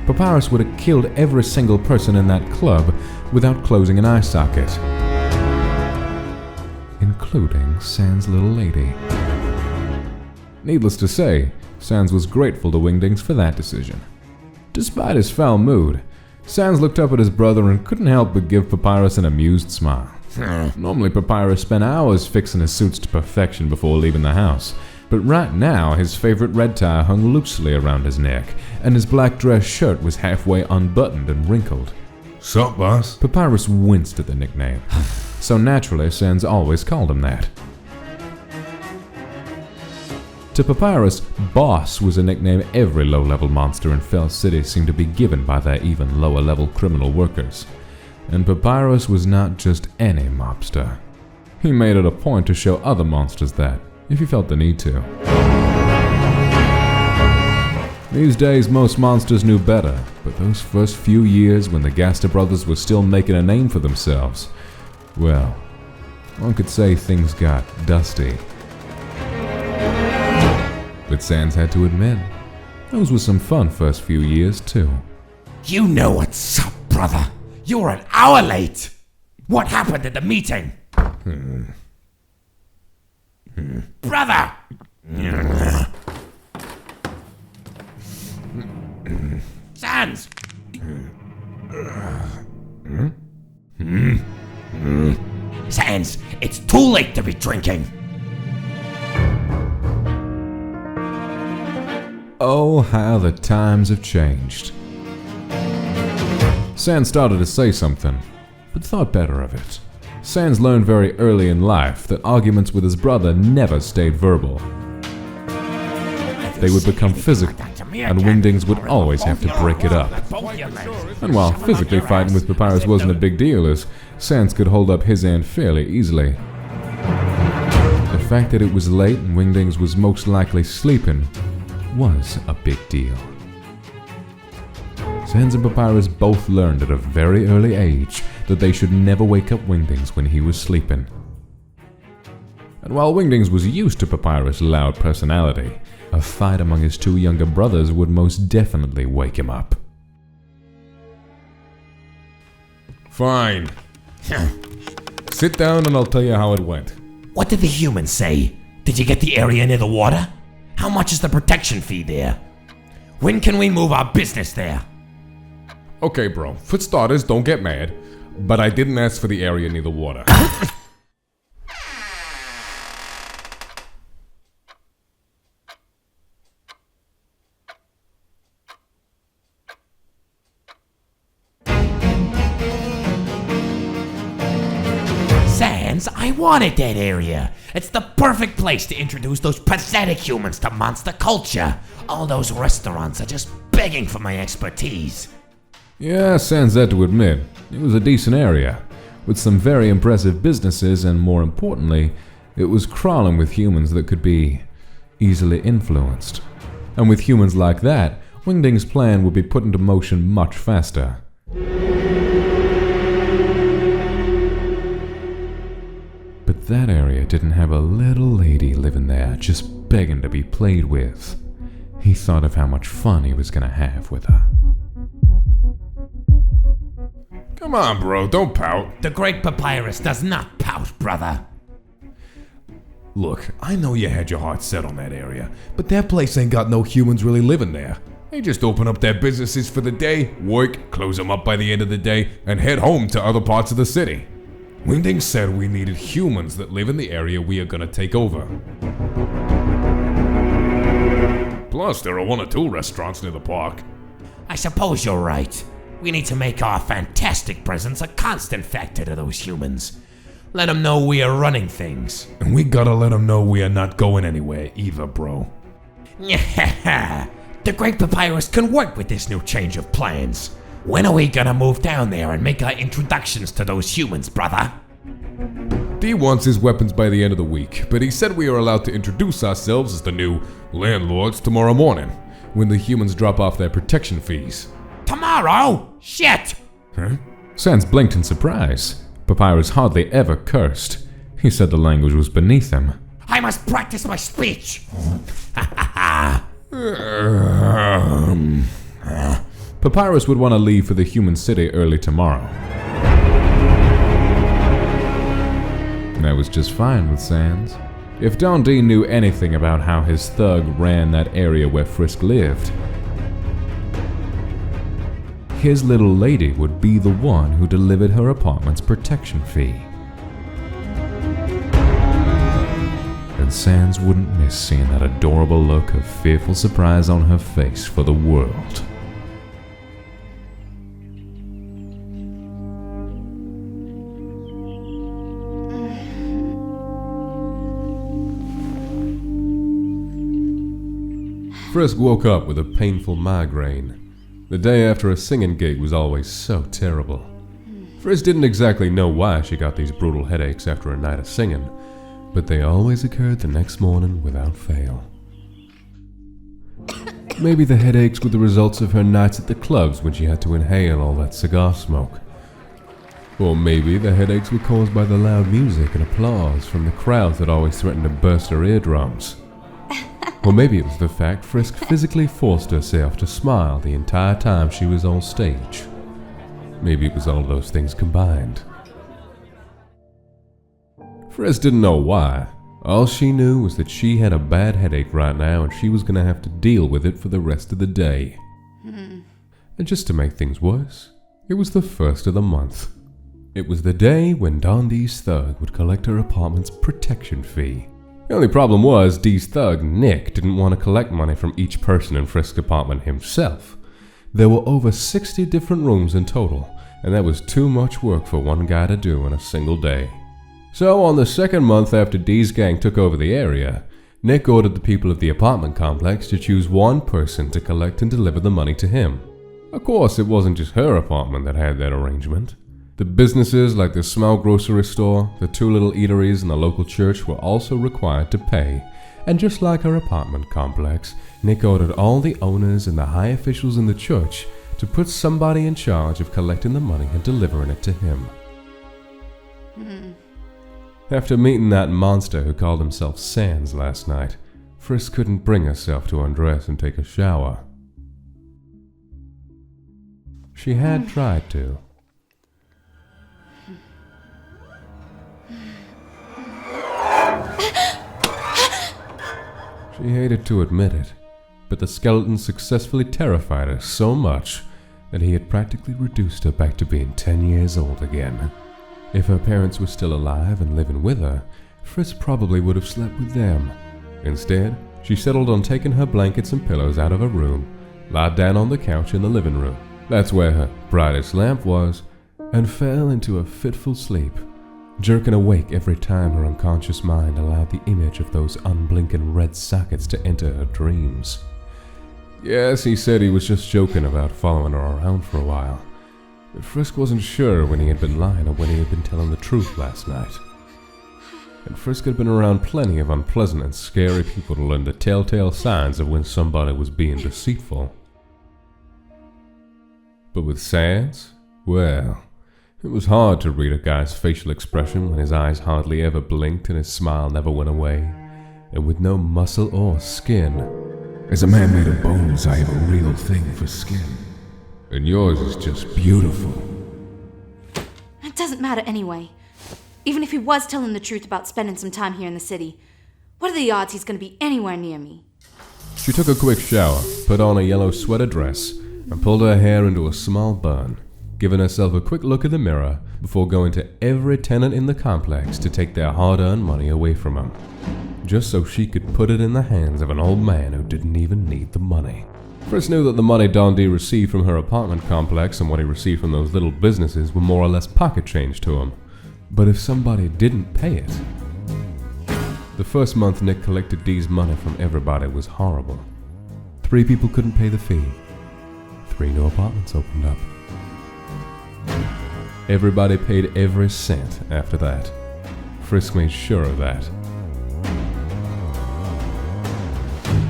Papyrus would have killed every single person in that club without closing an eye socket, including Sans' little lady. Needless to say, Sans was grateful to Wingdings for that decision. Despite his foul mood, Sans looked up at his brother and couldn't help but give Papyrus an amused smile. Normally Papyrus spent hours fixing his suits to perfection before leaving the house, but right now his favorite red tie hung loosely around his neck, and his black dress shirt was halfway unbuttoned and wrinkled. Sup, boss? Papyrus winced at the nickname, so naturally Sans always called him that. To Papyrus, Boss was a nickname every low-level monster in Fel City seemed to be given by their even lower-level criminal workers. And Papyrus was not just any mobster. He made it a point to show other monsters that, if he felt the need to. These days, most monsters knew better, but those first few years when the Gaster brothers were still making a name for themselves, well, one could say things got dusty. But Sans had to admit, those were some fun first few years, too. you know what's up, brother. You're an hour late. What happened at the meeting? Brother! Sans! Sans, it's too late to be drinking. Oh, how the times have changed. Sans started to say something, but thought better of it. Sans learned very early in life that arguments with his brother never stayed verbal. They would become physical, and Wingdings would always have to break it up. And while physically fighting with Papyrus wasn't a big deal, as Sans could hold up his end fairly easily, the fact that it was late and Wingdings was most likely sleeping was a big deal. Sans and Papyrus both learned at a very early age that they should never wake up Wingdings when he was sleeping. And while Wingdings was used to Papyrus' loud personality, a fight among his two younger brothers would most definitely wake him up. Fine. Sit down and I'll tell you how it went. What did the humans say? Did you get the area near the water? How much is the protection fee there? When can we move our business there? Okay, bro. For starters, don't get mad, but I didn't ask for the area near the water. Sans, I wanted that area. It's the perfect place to introduce those pathetic humans to monster culture. All those restaurants are just begging for my expertise. Yeah, Sans had to admit, it was a decent area, with some very impressive businesses, and more importantly, it was crawling with humans that could be easily influenced. And with humans like that, Wingdings' plan would be put into motion much faster. But that area didn't have a little lady living there just begging to be played with. He thought of how much fun he was gonna have with her. Come on, bro, don't pout. The Great Papyrus does not pout, brother. Look, I know you had your heart set on that area, but that place ain't got no humans really living there. They just open up their businesses for the day, work, close them up by the end of the day, and head home to other parts of the city. Wingding said we needed humans that live in the area we are gonna take over. Plus, there are 1 or 2 restaurants near the park. I suppose you're right. We need to make our fantastic presence a constant factor to those humans. Let them know we are running things. And we gotta let them know we are not going anywhere either, bro. The Great Papyrus can work with this new change of plans. When are we gonna move down there and make our introductions to those humans, brother? D wants his weapons by the end of the week, but he said we are allowed to introduce ourselves as the new landlords tomorrow morning, when the humans drop off their protection fees. Tomorrow? Shit! Huh? Sans blinked in surprise. Papyrus hardly ever cursed. He said the language was beneath him. I must practice my speech! Papyrus would want to leave for the human city early tomorrow. That was just fine with Sans. If Don D knew anything about how his thug ran that area where Frisk lived, his little lady would be the one who delivered her apartment's protection fee. And Sans wouldn't miss seeing that adorable look of fearful surprise on her face for the world. Frisk woke up with a painful migraine. The day after a singing gig was always so terrible. Frisk didn't exactly know why she got these brutal headaches after a night of singing, but they always occurred the next morning without fail. Maybe the headaches were the results of her nights at the clubs when she had to inhale all that cigar smoke. Or maybe the headaches were caused by the loud music and applause from the crowd that always threatened to burst her eardrums. Or maybe it was the fact Frisk physically forced herself to smile the entire time she was on stage. Maybe it was all those things combined. Frisk didn't know why. All she knew was that she had a bad headache right now and she was going to have to deal with it for the rest of the day. And just to make things worse, it was the first of the month. It was the day when Don D's thug would collect her apartment's protection fee. The only problem was Dee's thug, Nick, didn't want to collect money from each person in Frisk's apartment himself. There were over 60 different rooms in total, and that was too much work for one guy to do in a single day. So on the second month after Dee's gang took over the area, Nick ordered the people of the apartment complex to choose one person to collect and deliver the money to him. Of course, it wasn't just her apartment that had that arrangement. The businesses like the small grocery store, the 2 little eateries, and the local church were also required to pay. And just like her apartment complex, Nick ordered all the owners and the high officials in the church to put somebody in charge of collecting the money and delivering it to him. After meeting that monster who called himself Sans last night, Frisk couldn't bring herself to undress and take a shower. She had tried to. She hated to admit it, but the skeleton successfully terrified her so much that he had practically reduced her back to being 10 years old again. If her parents were still alive and living with her, Frisk probably would have slept with them. Instead, she settled on taking her blankets and pillows out of her room, lied down on the couch in the living room. That's where her brightest lamp was, and fell into a fitful sleep, jerking awake every time her unconscious mind allowed the image of those unblinking red sockets to enter her dreams. Yes, he said he was just joking about following her around for a while, but Frisk wasn't sure when he had been lying or when he had been telling the truth last night. And Frisk had been around plenty of unpleasant and scary people to learn the telltale signs of when somebody was being deceitful. But with Sans, well, it was hard to read a guy's facial expression when his eyes hardly ever blinked and his smile never went away, and with no muscle or skin, As a man made of bones, I have a real thing for skin. And yours is just beautiful. It doesn't matter anyway. Even if he was telling the truth about spending some time here in the city, what are the odds he's going to be anywhere near me? She took a quick shower, put on a yellow sweater dress, and pulled her hair into a small bun, giving herself a quick look in the mirror before going to every tenant in the complex to take their hard-earned money away from them, just so she could put it in the hands of an old man who didn't even need the money. Frisk knew that the money Don D received from her apartment complex and what he received from those little businesses were more or less pocket change to him. But if somebody didn't pay it... The first month Nick collected D's money from everybody was horrible. 3 people couldn't pay the fee. 3 new apartments opened up. Everybody paid every cent after that. Frisk made sure of that.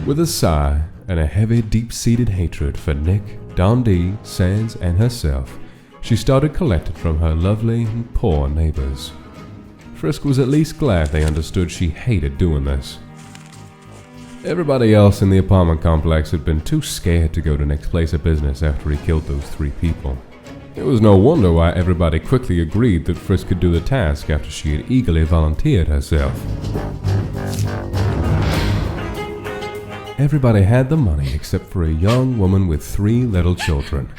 With a sigh and a heavy, deep-seated hatred for Nick, Don D, Sans, and herself, she started collecting from her lovely and poor neighbors. Frisk was at least glad they understood she hated doing this. Everybody else in the apartment complex had been too scared to go to Nick's place of business after he killed those 3 people. It was no wonder why everybody quickly agreed that Frisk could do the task after she had eagerly volunteered herself. Everybody had the money except for a young woman with 3 little children.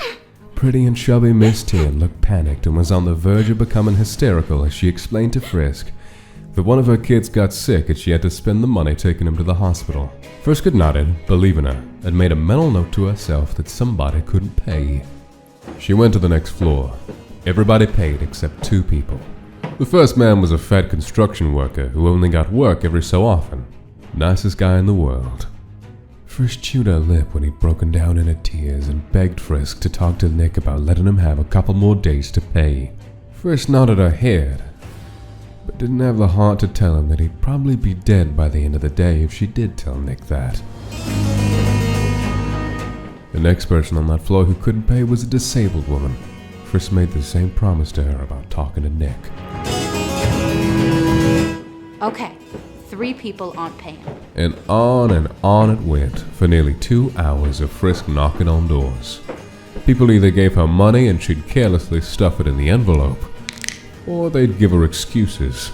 Pretty and chubby Miss Tien looked panicked and was on the verge of becoming hysterical as she explained to Frisk that one of her kids got sick and she had to spend the money taking him to the hospital. Frisk had nodded, believing her, and made a mental note to herself that somebody couldn't pay. She went to the next floor. Everybody paid except 2 people. The first man was a fat construction worker who only got work every so often. Nicest guy in the world. Frisk chewed her lip when he'd broken down into tears and begged Frisk to talk to Nick about letting him have a couple more days to pay. Frisk nodded her head, but didn't have the heart to tell him that he'd probably be dead by the end of the day if she did tell Nick that. The next person on that floor who couldn't pay was a disabled woman. Frisk made the same promise to her about talking to Nick. Okay, 3 people aren't paying. And on it went for nearly 2 hours of Frisk knocking on doors. People either gave her money and she'd carelessly stuff it in the envelope, or they'd give her excuses.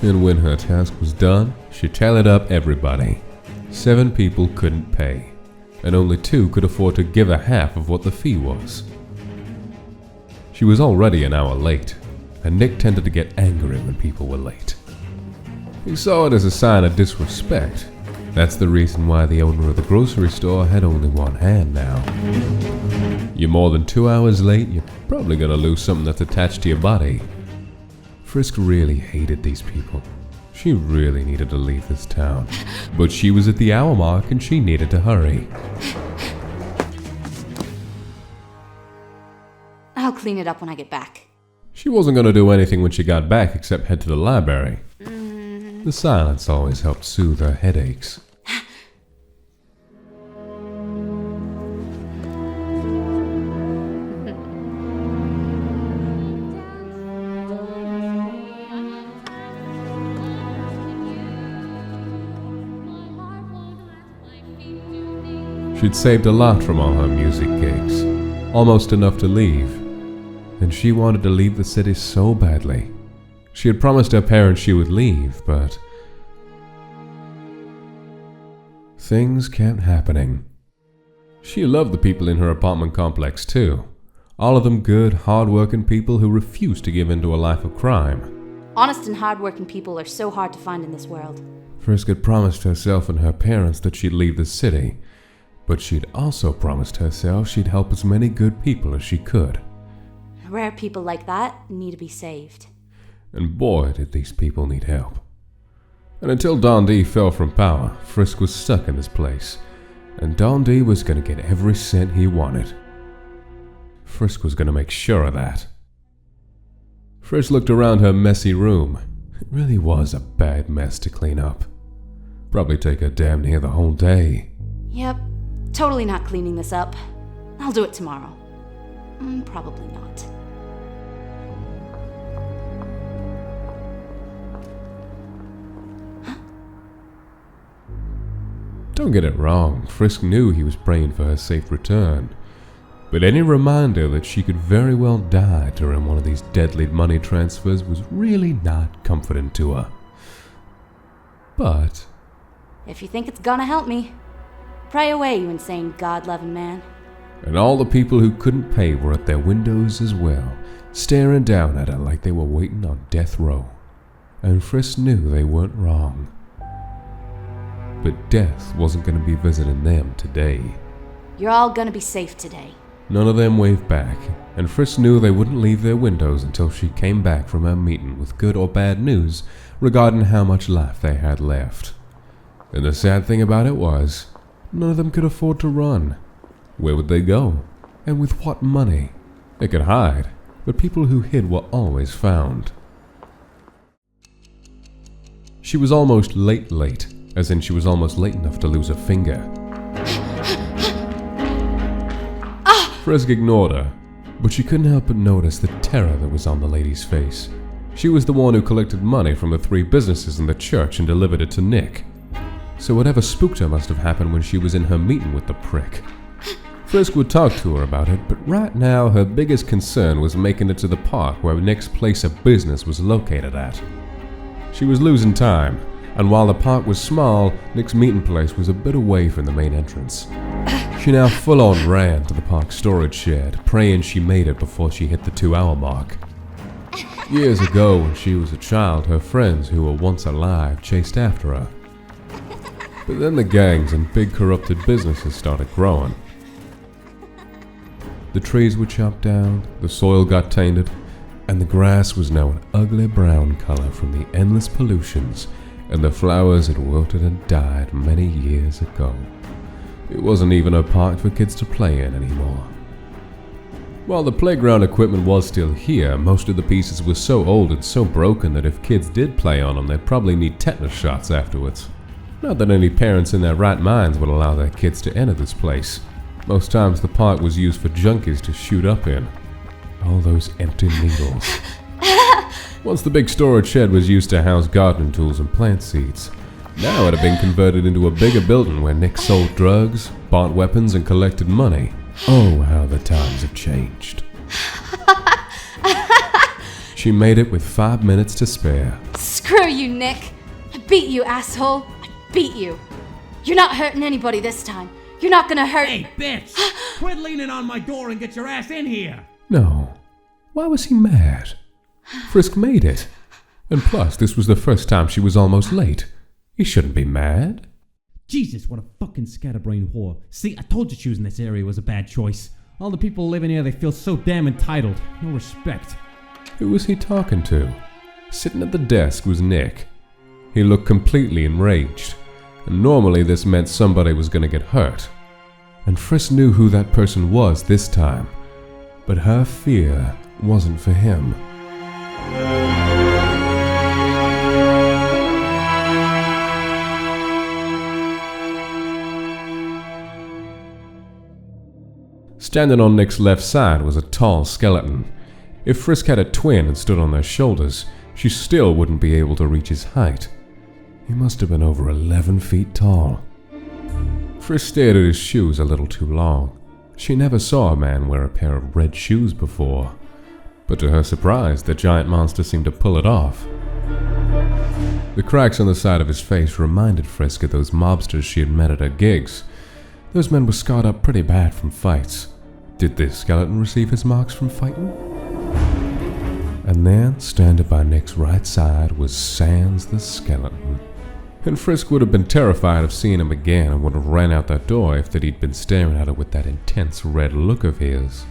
And when her task was done, she tallied up everybody. 7 people couldn't pay, and only 2 could afford to give her half of what the fee was. She was already an hour late, and Nick tended to get angry when people were late. He saw it as a sign of disrespect. That's the reason why the owner of the grocery store had only one hand now. You're more than 2 hours late, you're probably gonna lose something that's attached to your body. Frisk really hated these people. She really needed to leave this town. But she was at the hour mark and she needed to hurry. I'll clean it up when I get back. She wasn't gonna do anything when she got back except head to the library. The silence always helped soothe her headaches. She'd saved a lot from all her music gigs, almost enough to leave, and she wanted to leave the city so badly. She had promised her parents she would leave, but things kept happening. She loved the people in her apartment complex too. All of them good, hard-working people who refused to give in to a life of crime. Honest and hard-working people are so hard to find in this world. Frisk had promised herself and her parents that she'd leave the city, but she'd also promised herself she'd help as many good people as she could. Rare people like that need to be saved. And boy, did these people need help. And until Don D fell from power, Frisk was stuck in this place, and Don D was going to get every cent he wanted. Frisk was going to make sure of that. Frisk looked around her messy room. It really was a bad mess to clean up. Probably take her damn near the whole day. Yep, totally not cleaning this up. I'll do it tomorrow. Probably not. Don't get it wrong, Frisk knew he was praying for her safe return, but any reminder that she could very well die during one of these deadly money transfers was really not comforting to her. But If you think it's gonna help me, pray away, you insane God-loving man. and all the people who couldn't pay were at their windows as well, staring down at her like they were waiting on death row. And Frisk knew they weren't wrong. But death wasn't going to be visiting them today. You're all gonna be safe today. None of them waved back, and Frisk knew they wouldn't leave their windows until she came back from her meeting with good or bad news regarding how much life they had left. And the sad thing about it was, none of them could afford to run. Where would they go? And with what money? They could hide, but people who hid were always found. She was almost late, as in she was almost late enough to lose a finger. Frisk ignored her, but she couldn't help but notice the terror that was on the lady's face. She was the one who collected money from the 3 businesses in the church and delivered it to Nick. So whatever spooked her must have happened when she was in her meeting with the prick. Frisk would talk to her about it, but right now her biggest concern was making it to the park where Nick's place of business was located at. She was losing time, and while the park was small, Nick's meeting place was a bit away from the main entrance. She now full-on ran to the park storage shed, praying she made it before she hit the 2-hour mark. Years ago, when she was a child, her friends who were once alive chased after her. But then the gangs and big corrupted businesses started growing. The trees were chopped down, the soil got tainted, and the grass was now an ugly brown color from the endless pollutions, and the flowers had wilted and died many years ago. It wasn't even a park for kids to play in anymore. While the playground equipment was still here, most of the pieces were so old and so broken that if kids did play on them, they'd probably need tetanus shots afterwards. Not that any parents in their right minds would allow their kids to enter this place. Most times the park was used for junkies to shoot up in. All those empty needles. Once the big storage shed was used to house gardening tools and plant seeds. Now it had been converted into a bigger building where Nick sold drugs, bought weapons, and collected money. Oh, how the times have changed. She made it with 5 minutes to spare. Screw you, Nick. I beat you, asshole. I beat you. You're not hurting anybody this time. You're not gonna hurt— Hey, bitch! Quit leaning on my door and get your ass in here! No. Why was he mad? Frisk made it. And plus, this was the first time she was almost late. He shouldn't be mad. Jesus, what a fucking scatterbrain whore. See, I told you choosing this area was a bad choice. All the people living here, they feel so damn entitled. No respect. Who was he talking to? Sitting at the desk was Nick. He looked completely enraged. And normally this meant somebody was going to get hurt. And Frisk knew who that person was this time. But her fear wasn't for him. Standing on Nick's left side was a tall skeleton. If Frisk had a twin and stood on their shoulders, she still wouldn't be able to reach his height. He must have been over 11 feet tall. Frisk stared at his shoes a little too long. She never saw a man wear a pair of red shoes before. But to her surprise, the giant monster seemed to pull it off. The cracks on the side of his face reminded Frisk of those mobsters she had met at her gigs. Those men were scarred up pretty bad from fights. Did this skeleton receive his marks from fighting? And then, standing by Nick's right side, was Sans the skeleton. And Frisk would have been terrified of seeing him again and would have ran out that door if that he'd been staring at her with that intense red look of his.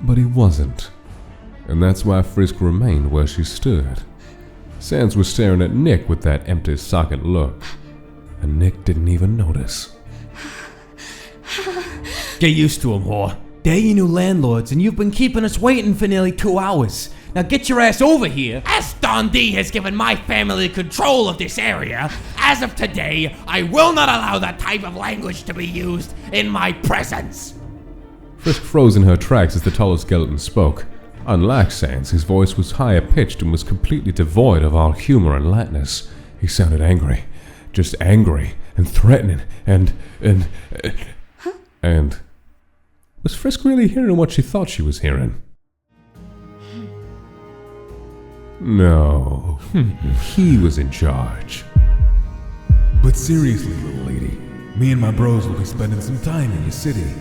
But he wasn't. And that's why Frisk remained where she stood. Sans was staring at Nick with that empty socket look. And Nick didn't even notice. Get used to him, whore. They're your new landlords, and you've been keeping us waiting for nearly 2 hours. Now get your ass over here. As Don D has given my family control of this area, as of today, I will not allow that type of language to be used in my presence. Frisk froze in her tracks as the taller skeleton spoke. Unlike Sans, his voice was higher pitched and was completely devoid of all humor and lightness. He sounded angry. Just angry, threatening and was Frisk really hearing what she thought she was hearing? No, he was in charge. But seriously, little lady, me and my bros will be spending some time in the city.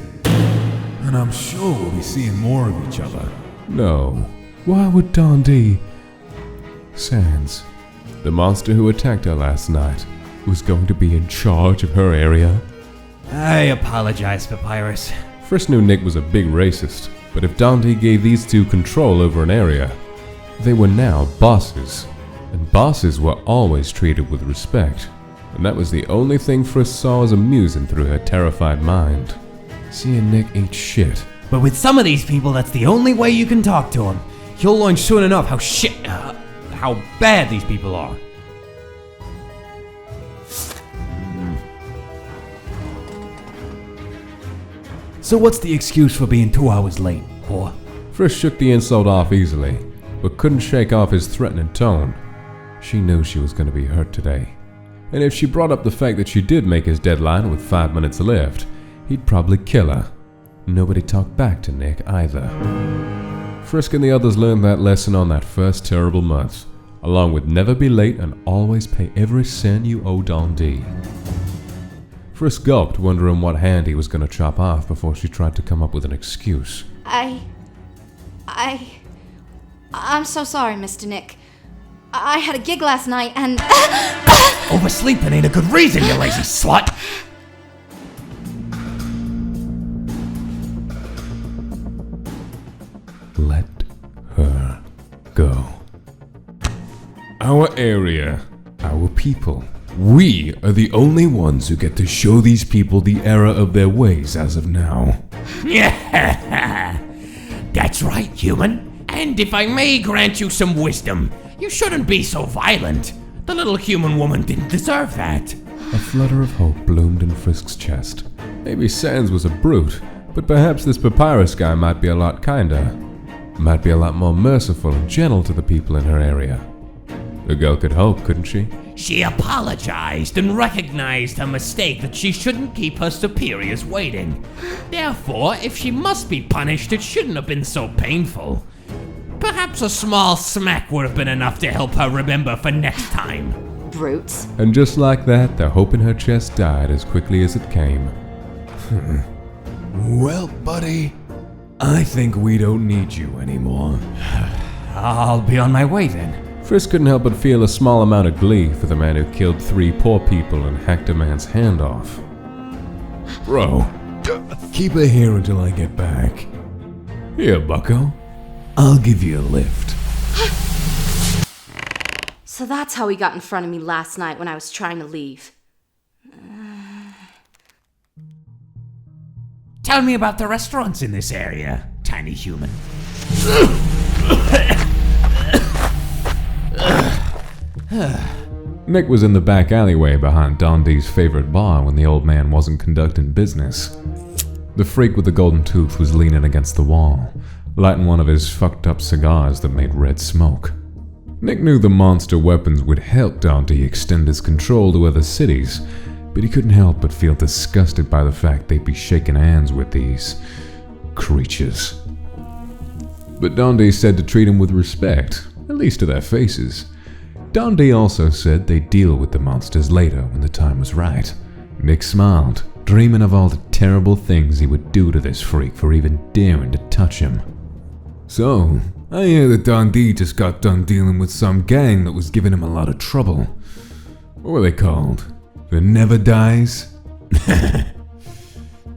And I'm sure we'll be seeing more of each other. No, why would Dundee... Sans, the monster who attacked her last night, was going to be in charge of her area? I apologize, Papyrus. Frisk knew Nick was a big racist, but if Dundee gave these two control over an area, they were now bosses, and bosses were always treated with respect, and that was the only thing Frisk saw as amusing through her terrified mind. Seeing Nick eat shit. But with some of these people, that's the only way you can talk to them. You'll learn soon enough how bad these people are. So what's the excuse for being 2 hours late, whore? Frisk shook the insult off easily, but couldn't shake off his threatening tone. She knew she was going to be hurt today. And if she brought up the fact that she did make his deadline with 5 minutes left, he'd probably kill her. Nobody talked back to Nick either. Frisk and the others learned that lesson on that first terrible month, along with never be late and always pay every cent you owe Dundee. Frisk gulped, wondering what hand he was going to chop off before she tried to come up with an excuse. I'm so sorry, Mr. Nick. I had a gig last night and... Oversleeping ain't a good reason, you lazy slut! Let her go. Our area, our people. We are the only ones who get to show these people the error of their ways as of now. That's right, human. And if I may grant you some wisdom, you shouldn't be so violent. The little human woman didn't deserve that. A flutter of hope bloomed in Frisk's chest. Maybe Sans was a brute, but perhaps this Papyrus guy might be a lot kinder. Might be a lot more merciful and gentle to the people in her area. The girl could hope, couldn't she? She apologized and recognized her mistake that she shouldn't keep her superiors waiting. Therefore, if she must be punished, it shouldn't have been so painful. Perhaps a small smack would have been enough to help her remember for next time. Brutes. And just like that, the hope in her chest died as quickly as it came. Well, buddy, I think we don't need you anymore. I'll be on my way then. Frisk couldn't help but feel a small amount of glee for the man who killed 3 poor people and hacked a man's hand off. Bro, keep her here until I get back. Here, bucko. I'll give you a lift. So that's how he got in front of me last night when I was trying to leave. Tell me about the restaurants in this area, tiny human. Nick was in the back alleyway behind Dundee's favorite bar when the old man wasn't conducting business. The freak with the golden tooth was leaning against the wall, lighting one of his fucked up cigars that made red smoke. Nick knew the monster weapons would help Dundee extend his control to other cities, but he couldn't help but feel disgusted by the fact they'd be shaking hands with these creatures. But Dundee said to treat him with respect, at least to their faces. Dundee also said they'd deal with the monsters later when the time was right. Nick smiled, dreaming of all the terrible things he would do to this freak for even daring to touch him. So, I hear that Dundee just got done dealing with some gang that was giving him a lot of trouble. What were they called? The Never Dies?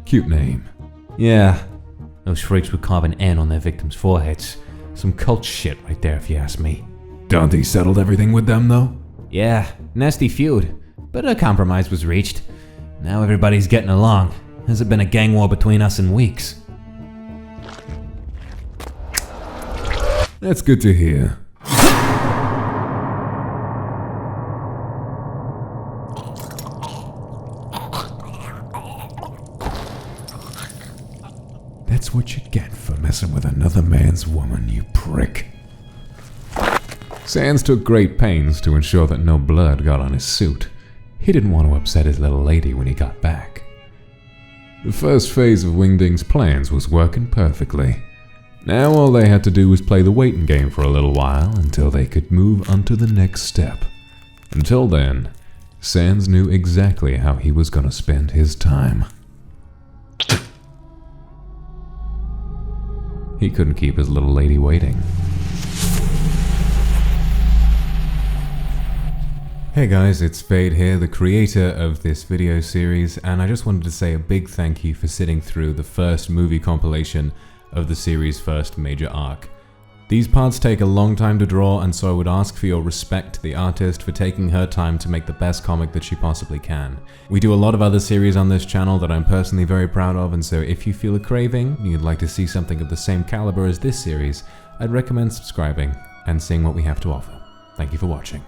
Cute name. Yeah, those freaks would carve an N on their victims' foreheads. Some cult shit right there if you ask me. Dundee settled everything with them though? Yeah, nasty feud, but a compromise was reached. Now everybody's getting along. Hasn't been a gang war between us in weeks. That's good to hear. That's what you get for messing with another man's woman, you prick. Sans took great pains to ensure that no blood got on his suit. He didn't want to upset his little lady when he got back. The first phase of Wingding's plans was working perfectly. Now all they had to do was play the waiting game for a little while until they could move on to the next step. Until then, Sans knew exactly how he was going to spend his time. He couldn't keep his little lady waiting. Hey guys, it's Fade here, the creator of this video series, and I just wanted to say a big thank you for sitting through the first movie compilation of the series' first major arc. These parts take a long time to draw, and so I would ask for your respect to the artist for taking her time to make the best comic that she possibly can. We do a lot of other series on this channel that I'm personally very proud of, and so if you feel a craving and you'd like to see something of the same caliber as this series, I'd recommend subscribing and seeing what we have to offer. Thank you for watching.